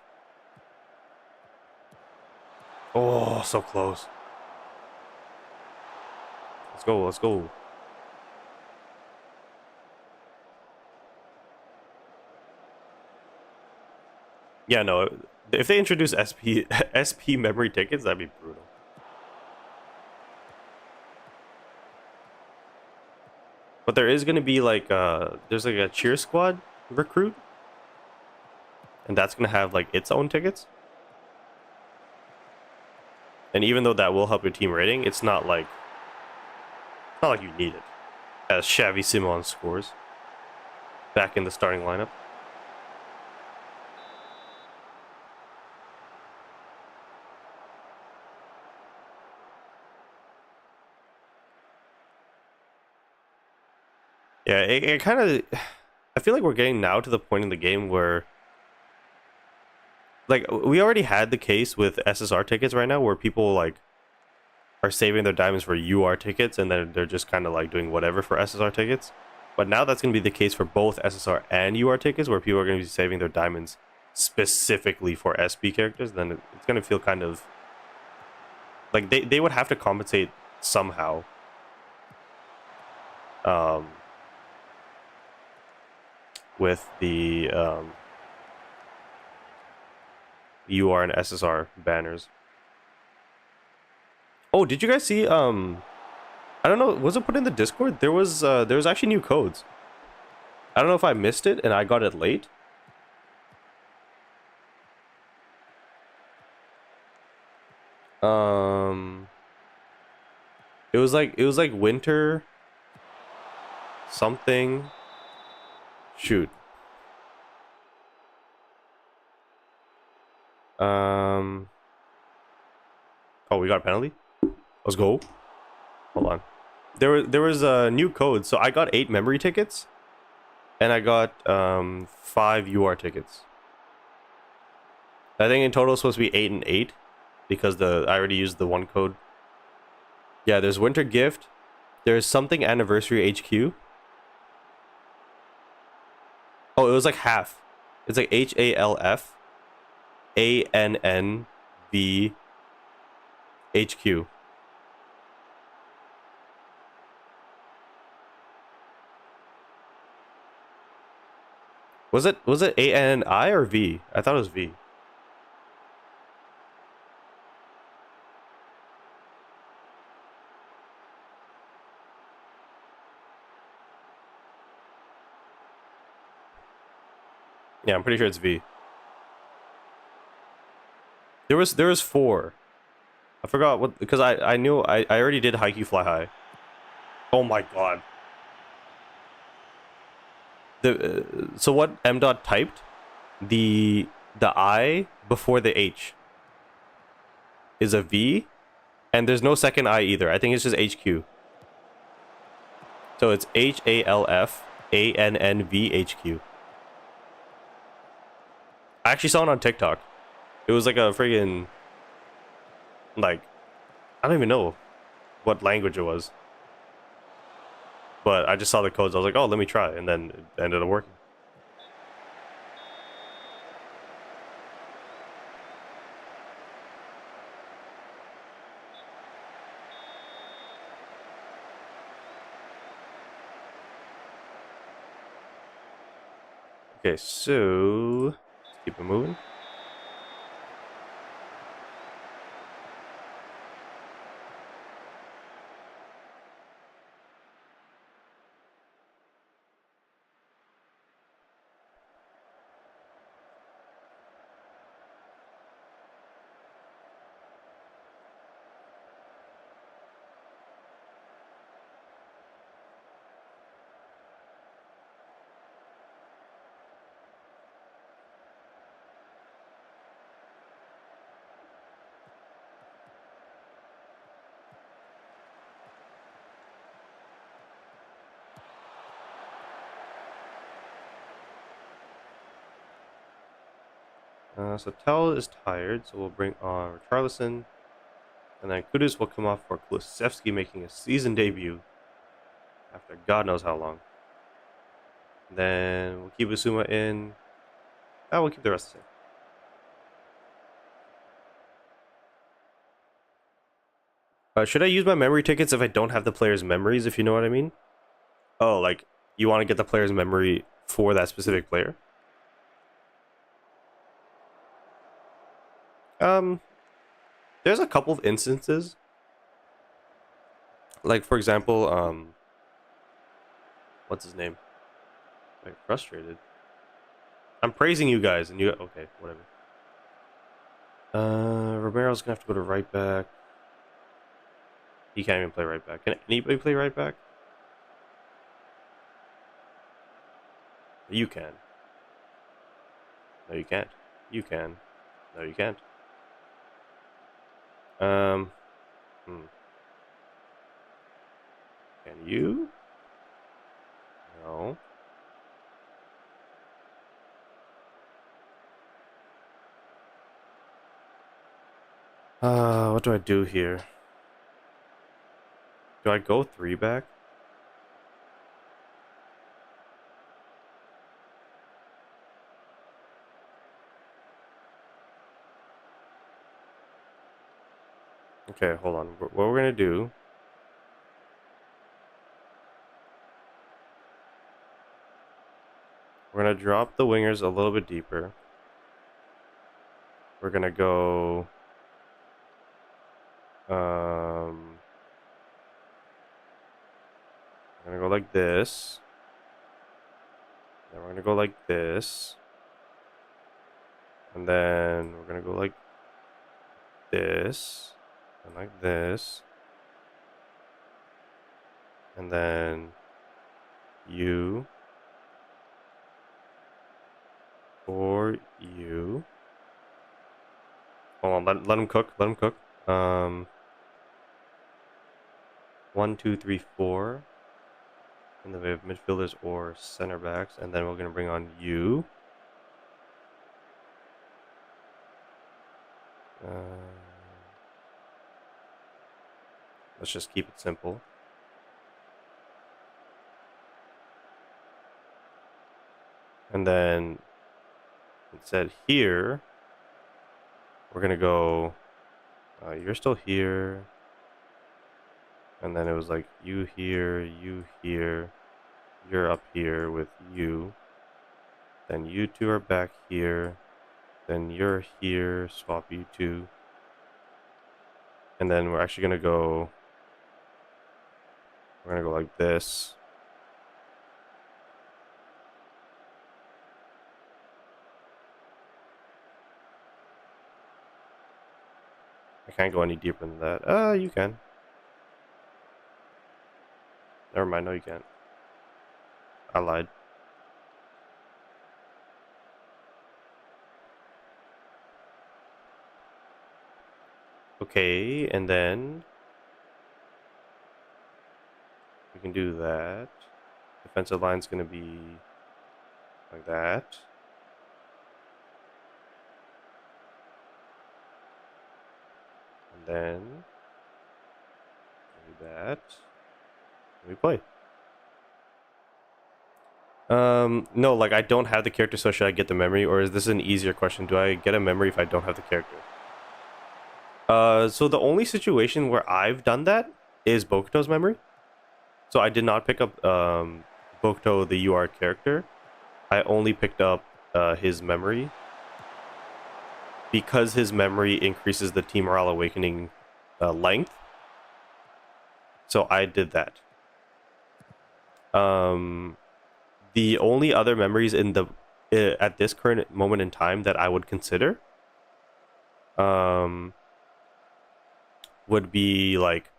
Oh, so close. Let's go, let's go. Yeah, no. If they introduce SP memory tickets, that'd be brutal. But there is gonna be like there's like a cheer squad recruit. And that's gonna have like its own tickets. And even though that will help your team rating, it's not like you need it. As Xavi Simons scores back in the starting lineup. Yeah, it kind of. I feel like we're getting now to the point in the game where, like, we already had the case with SSR tickets right now, where people like are saving their diamonds for UR tickets, and then they're just kind of like doing whatever for SSR tickets. But now that's going to be the case for both SSR and UR tickets, where people are going to be saving their diamonds specifically for SB characters. Then it's going to feel kind of like they would have to compensate somehow. Um, with the UR and SSR banners. Oh, did you guys see? I don't know. Was it put in the Discord? There was actually new codes. I don't know if I missed it and I got it late. Um, it was like winter something. Shoot. Um. Oh, we got a penalty. Let's go. Hold on. There was a new code, so I got 8 memory tickets, and I got 5 UR tickets. I think in total it's supposed to be 8 and 8, because I already used the one code. Yeah, there's winter gift. There's something anniversary HQ. Oh, it was like half. It's like HALFANNV HQ. Was it ANI or V? I thought it was V. Yeah, I'm pretty sure it's V. There was 4. I forgot what, because I knew I already did Haikyuu Fly High. Oh my god. So what M dot typed, the I before the H is a V, and there's no second I either. I think it's just HQ. So it's HALFANNVHQ. I actually saw it on TikTok. It was like a friggin', like, I don't even know what language it was. But I just saw the codes. I was like, oh, let me try. And then it ended up working. Okay, so let's keep it moving. So Tell is tired, so we'll bring on Richarlison. And then Kudus will come off for Kulusevski making a season debut after God knows how long. And then we'll keep Usuma in. We'll keep the rest the same. Should I use my memory tickets if I don't have the player's memories, if you know what I mean? Oh, like, you want to get the player's memory for that specific player? There's a couple of instances. Like, for example, what's his name? I'm frustrated. I'm praising you guys, and you... Okay, whatever. Romero's gonna have to go to right back. He can't even play right back. Can anybody play right back? You can. No, you can't. You can. No, you can't. Um. Can you? No. What do I do here? Do I go 3 back? Okay, hold on. What we're gonna do? We're gonna drop the wingers a little bit deeper. We're gonna go. We're gonna go like this. Then we're gonna go like this. And then we're gonna go like this. And like this. And then you. For you. Hold on, let him cook. Let him cook. 1, 2, 3, 4. And then we have midfielders or center backs. And then we're gonna bring on you. Let's just keep it simple. And then instead here, we're gonna go. You're still here. And then it was like you here, you're up here with you. Then you two are back here. Then you're here, swap you two. And then we're actually gonna go. We're gonna go like this. I can't go any deeper than that. You can. Never mind, no you can't. I lied. Okay, and then we can do that. Defensive line's gonna be like that. And then do that. And we play. No, like I don't have the character, so should I get the memory, or is this an easier question? Do I get a memory if I don't have the character? So the only situation where I've done that is Bokuto's memory. So I did not pick up Bokuto, the UR character. I only picked up his memory because his memory increases the Team Morale Awakening length. So I did that. The only other memories in the at this current moment in time that I would consider would be like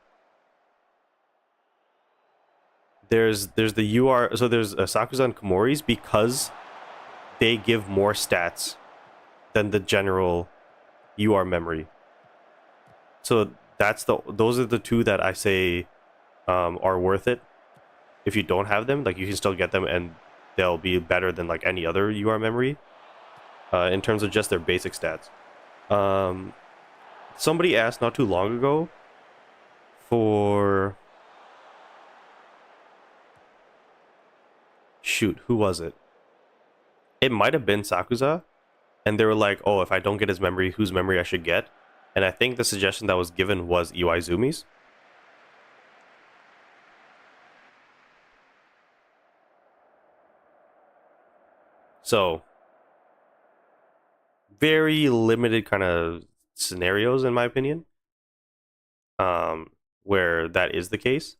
there's the UR, so there's Sakuza and Komori's because they give more stats than the general UR memory. So those are the two that I say are worth it. If you don't have them, like you can still get them and they'll be better than like any other UR memory in terms of just their basic stats. Somebody asked not too long ago for shoot, who was it? It might have been Sakuza, and they were like, "Oh, if I don't get his memory, whose memory I should get?" And I think the suggestion that was given was Iwaizumi's. So, very limited kind of scenarios, in my opinion, where that is the case.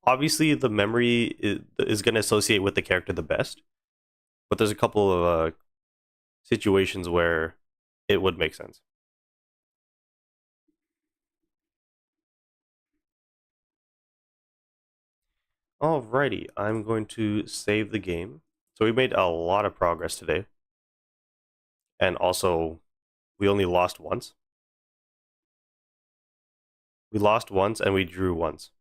Obviously, the memory is going to associate with the character the best, but there's a couple of situations where it would make sense. Alrighty, I'm going to save the game. So we made a lot of progress today. And also, we only lost once. We lost once and we drew once.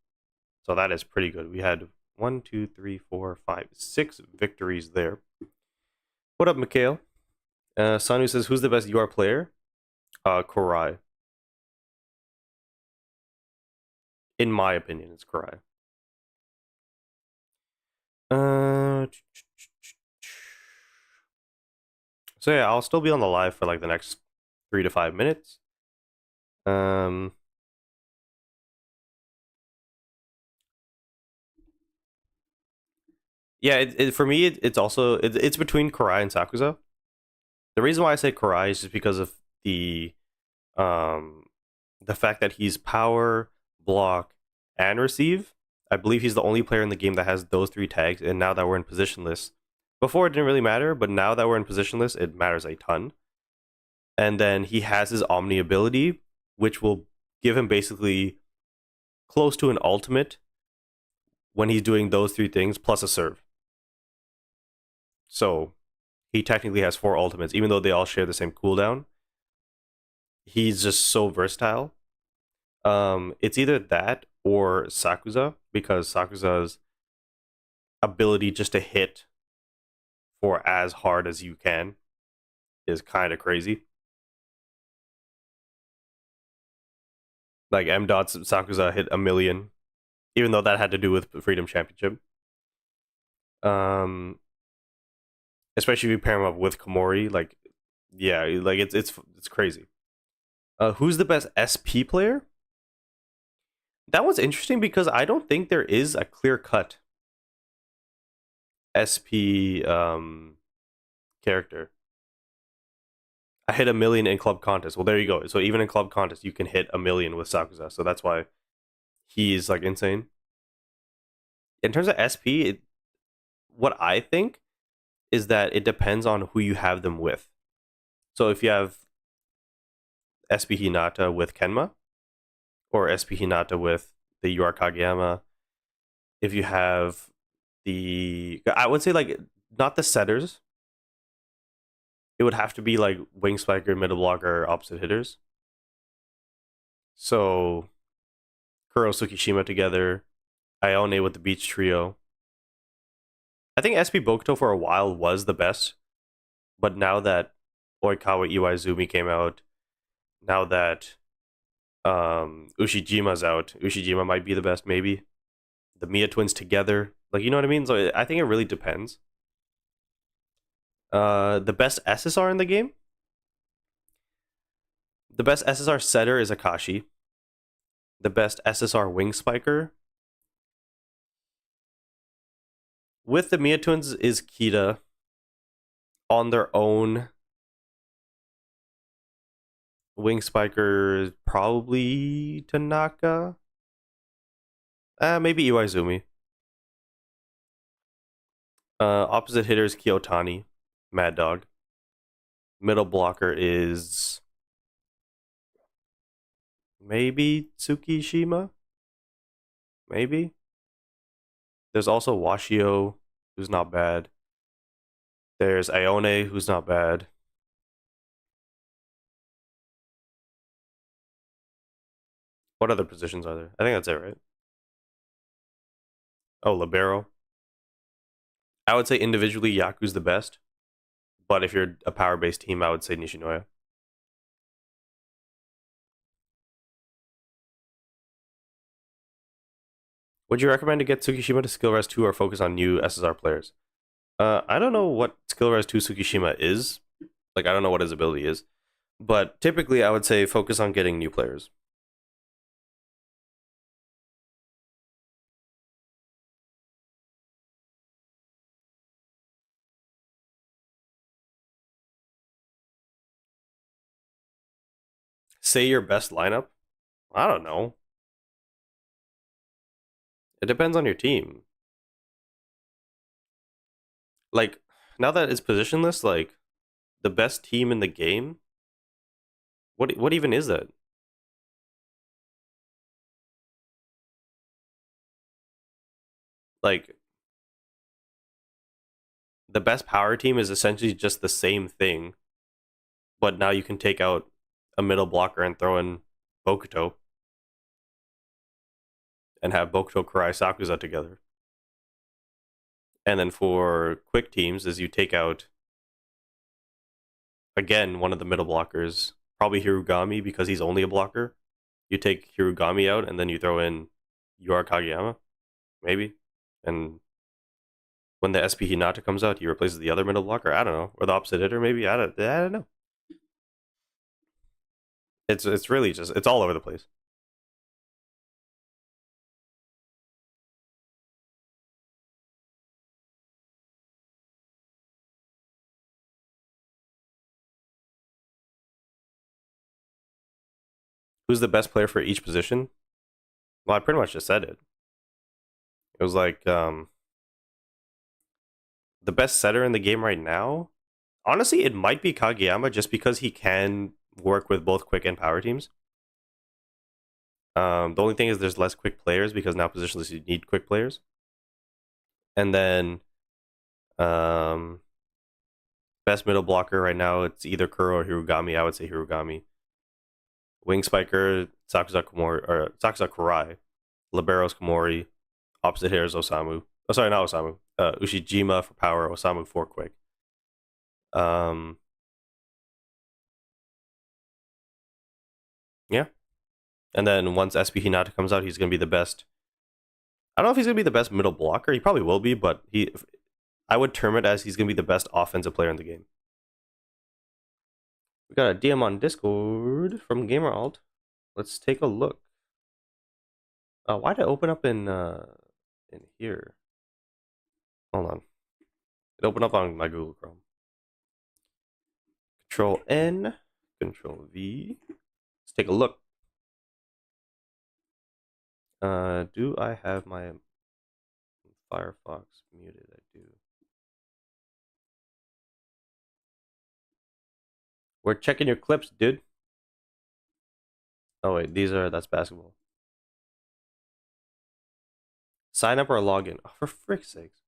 So that is pretty good. We had 1, 2, 3, 4, 5, 6 victories there. What up, Mikhail? Sanu says, who's the best UR player? Korai. In my opinion, it's Korai. So yeah, I'll still be on the live for like the next 3 to 5 minutes. Yeah, for me, it's also it's between Korai and Sakuza. The reason why I say Korai is just because of um the fact that he's power, block, and receive. I believe he's the only player in the game that has those 3 tags. And now that we're in positionless, before it didn't really matter, but now that we're in positionless, it matters a ton. And then he has his Omni ability, which will give him basically close to an ultimate when he's doing those 3 things plus a serve. So he technically has 4 ultimates, even though they all share the same cooldown. He's just so versatile. It's either that or Sakuza, because Sakuza's ability just to hit for as hard as you can is kind of crazy. Like M. Dot's Sakuza hit 1,000,000, even though that had to do with Freedom Championship. Especially if you pair him up with Komori, like yeah, like it's crazy. Who's the best SP player? That one's interesting because I don't think there is a clear cut SP character. I hit 1,000,000 in club contest. Well, there you go. So even in club contest, you can hit 1,000,000 with Sakuza. So that's why he's like insane. In terms of SP, what I think is that it depends on who you have them with. So if you have SP Hinata with Kenma, or SP Hinata with the UR Kageyama, if you have I would say like not the setters, it would have to be like wing spiker, middle blocker, opposite hitters. So Kuro Tsukishima together, Ione with the Beach Trio. I think SP Bokuto for a while was the best, but now that Oikawa Iwaizumi came out, now that Ushijima's out, Ushijima might be the best, maybe. The Mia twins together, like you know what I mean. So I think it really depends. The best SSR in the game. The best SSR setter is Akashi. The best SSR wing spiker with the Mia twins is Kita. On their own, wing spiker probably Tanaka. Maybe Iwaizumi. Opposite hitter is Kiyotani, Mad Dog. Middle blocker is maybe Tsukishima. Maybe. There's also Washio, who's not bad. There's Ione, who's not bad. What other positions are there? I think that's it, right? Oh, Libero. I would say individually Yaku's the best. But if you're a power-based team, I would say Nishinoya. Would you recommend to get Tsukishima to Skill Rise 2 or focus on new SSR players? I don't know what Skill Rise 2 Tsukishima is. Like, I don't know what his ability is. But typically, I would say focus on getting new players. Say your best lineup? I don't know. It depends on your team. Like, now that it's positionless, like, the best team in the game? What even is that? like the best power team is essentially just the same thing, but now you can take out a middle blocker and throw in Bokuto and have Bokuto, Kurai, Sakuza together. And then for quick teams is you take out, again, one of the middle blockers, probably Hirugami because he's only a blocker. You take Hirugami out and then you throw in Yura Kageyama, maybe. And when the SP Hinata comes out, he replaces the other middle blocker. I don't know. Or the opposite hitter, maybe. I don't know. It's really just, it's all over the place. Who's the best player for each position? Well, I pretty much just said it. It was like the best setter in the game right now. Honestly, it might be Kageyama just because he can work with both quick and power teams. The only thing is there's less quick players because now positionless you need quick players. And then best middle blocker right now, it's either Kuro or Hirugami. I would say Hirugami. Wing spiker, Sakuza Kurai. Libero's Komori. Opposite hitter is Osamu. Oh, sorry, not Osamu. Ushijima for power, Osamu for quick. Yeah. And then once SP Hinata comes out, he's going to be the best. I don't know if he's going to be the best middle blocker. He probably will be, but I would term it as he's going to be the best offensive player in the game. We got a DM on Discord from GamerAlt. Let's take a look. Why did it open up in here? Hold on. It opened up on my Google Chrome. Control N, Control V. Let's take a look. Do I have my Firefox muted? I do. We're checking your clips, dude. Oh wait, that's basketball. Sign up or log in. Oh, for frick's sakes.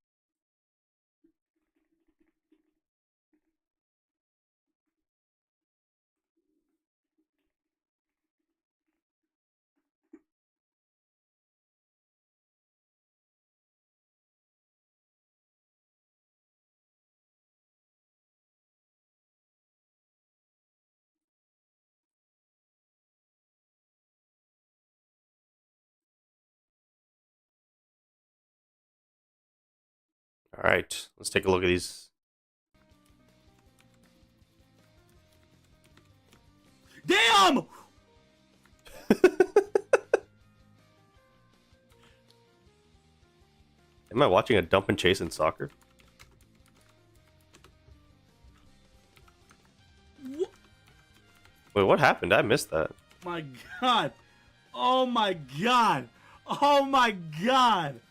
All right, let's take a look at these. Damn! Am I watching a dump and chase in soccer? Wait, what happened? I missed that. My God! Oh my God! Oh my God!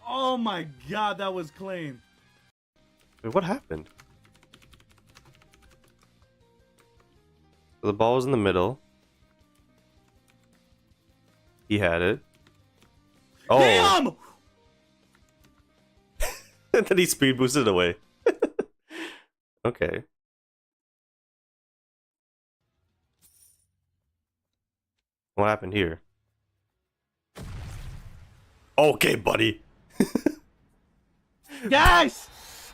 Oh my God! That was clean. Wait, what happened? The ball was in the middle. He had it. Oh! Damn! And then he speed boosted away. Okay. What happened here? Okay, buddy. Yes!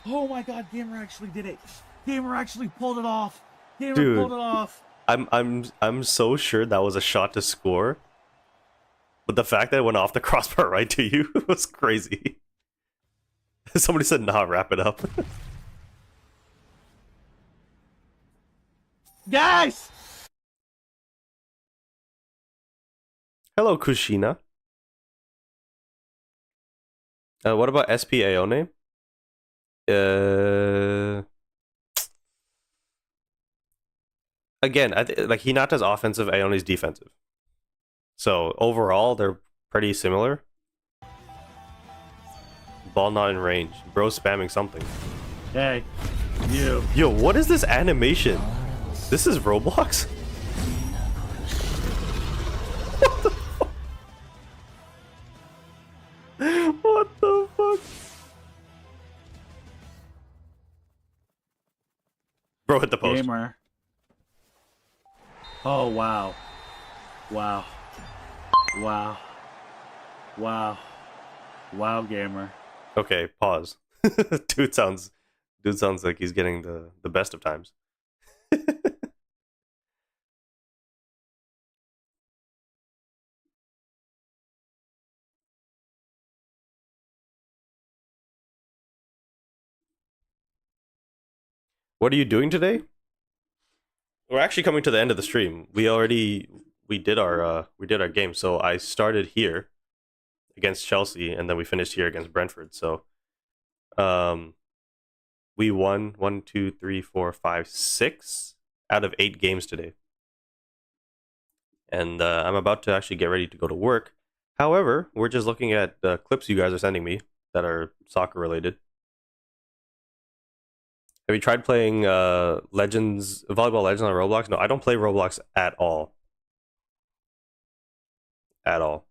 Oh my God! Gamer actually did it. Gamer actually pulled it off. Gamer Dude. pulled it off. I'm so sure that was a shot to score. But the fact that it went off the crossbar right to you was crazy. Somebody said, nah, wrap it up. Yes! Hello, Kushina. What about SPAO name? Again, like Hinata's offensive, Aone's defensive. So overall, they're pretty similar. Ball not in range. Bro spamming something. Hey, you. Yo, what is this animation? This is Roblox? What the fuck? What the fuck? Bro hit the post. Gamer. Oh, wow. Wow. Wow. Wow. Wow, gamer. Okay, pause. dude sounds like he's getting the best of times. What are you doing today? We're actually coming to the end of the stream. We did our game. So I started here against Chelsea, and then we finished here against Brentford. So um, we won 1, 2, 3, 4, 5, 6 out of 8 games today, and I'm about to actually get ready to go to work. However, we're just looking at clips you guys are sending me that are soccer related. Have you tried playing Volleyball Legends on Roblox? No, I don't play Roblox at all. At all.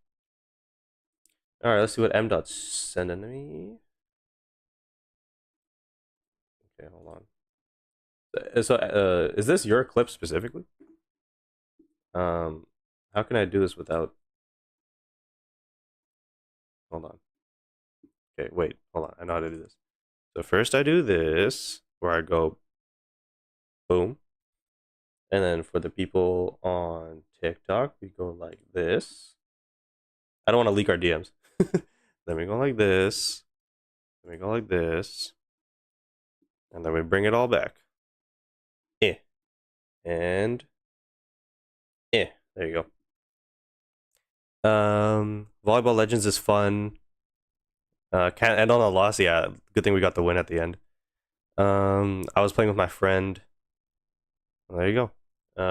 All right, let's see what M dot's sending me. Okay, hold on. So, is this your clip specifically? How can I do this without? Hold on. Okay, wait, hold on. I know how to do this. So first I do this, where I go, boom, and then for the people on TikTok, we go like this. I don't want to leak our DMs. Then we go like this. Then we go like this. And then we bring it all back. Eh. And there you go. Volleyball Legends is fun. Can't end on a loss. Yeah, good thing we got the win at the end. I was playing with my friend. Well, there you go.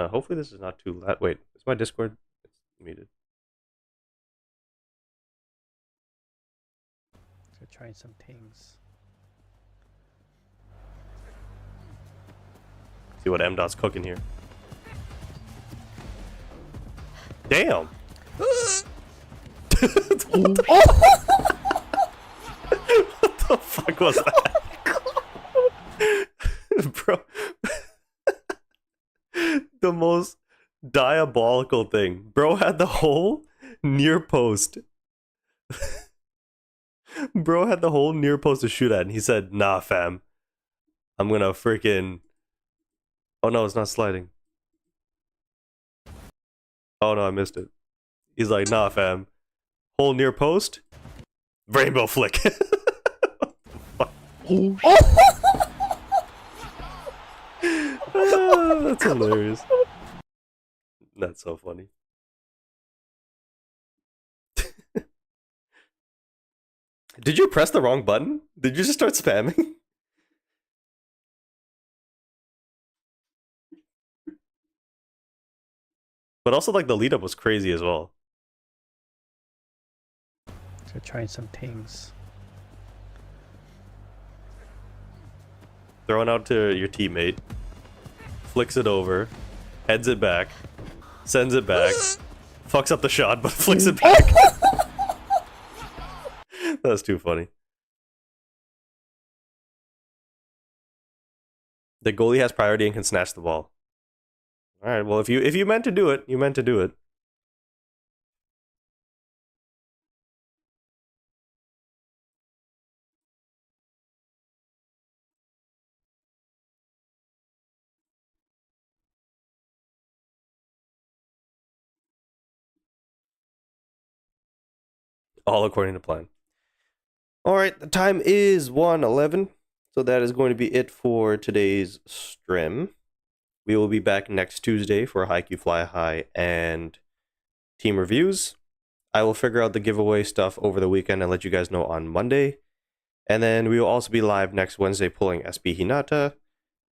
Hopefully this is not too loud. Wait, is my Discord? It's muted. So trying some things. See what M dot's cooking here. Damn. What the fuck was that? Bro. The most diabolical thing. Bro had the whole near post. Bro had the whole near post to shoot at, and he said, nah, fam. I'm gonna freaking. Oh no, it's not sliding. Oh no, I missed it. He's like, nah, fam. Whole near post, rainbow flick. That's hilarious. That's so funny. Did you press the wrong button? Did you just start spamming? But also, like, the lead up was crazy as well. So trying some things. Throwing out to your teammate, flicks it over, heads it back, sends it back, fucks up the shot, but flicks it back. That's too funny. The goalie has priority and can snatch the ball. All right. Well, if you meant to do it, you meant to do it. All according to plan. All right. The time is 1:11, so that is going to be it for today's stream. We will be back next Tuesday for Haiku Fly High and team reviews. I will figure out the giveaway stuff over the weekend and let you guys know on Monday. And then we will also be live next Wednesday pulling SB Hinata.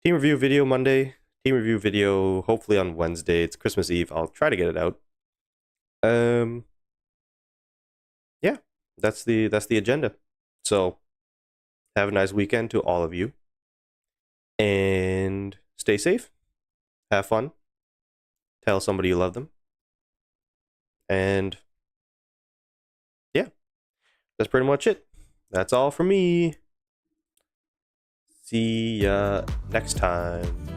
Team review video Monday. Team review video hopefully on Wednesday. It's Christmas Eve. I'll try to get it out. Yeah, that's the agenda. So have a nice weekend to all of you. And stay safe. Have fun. Tell somebody you love them. And yeah, that's pretty much it. That's all from me. See ya next time.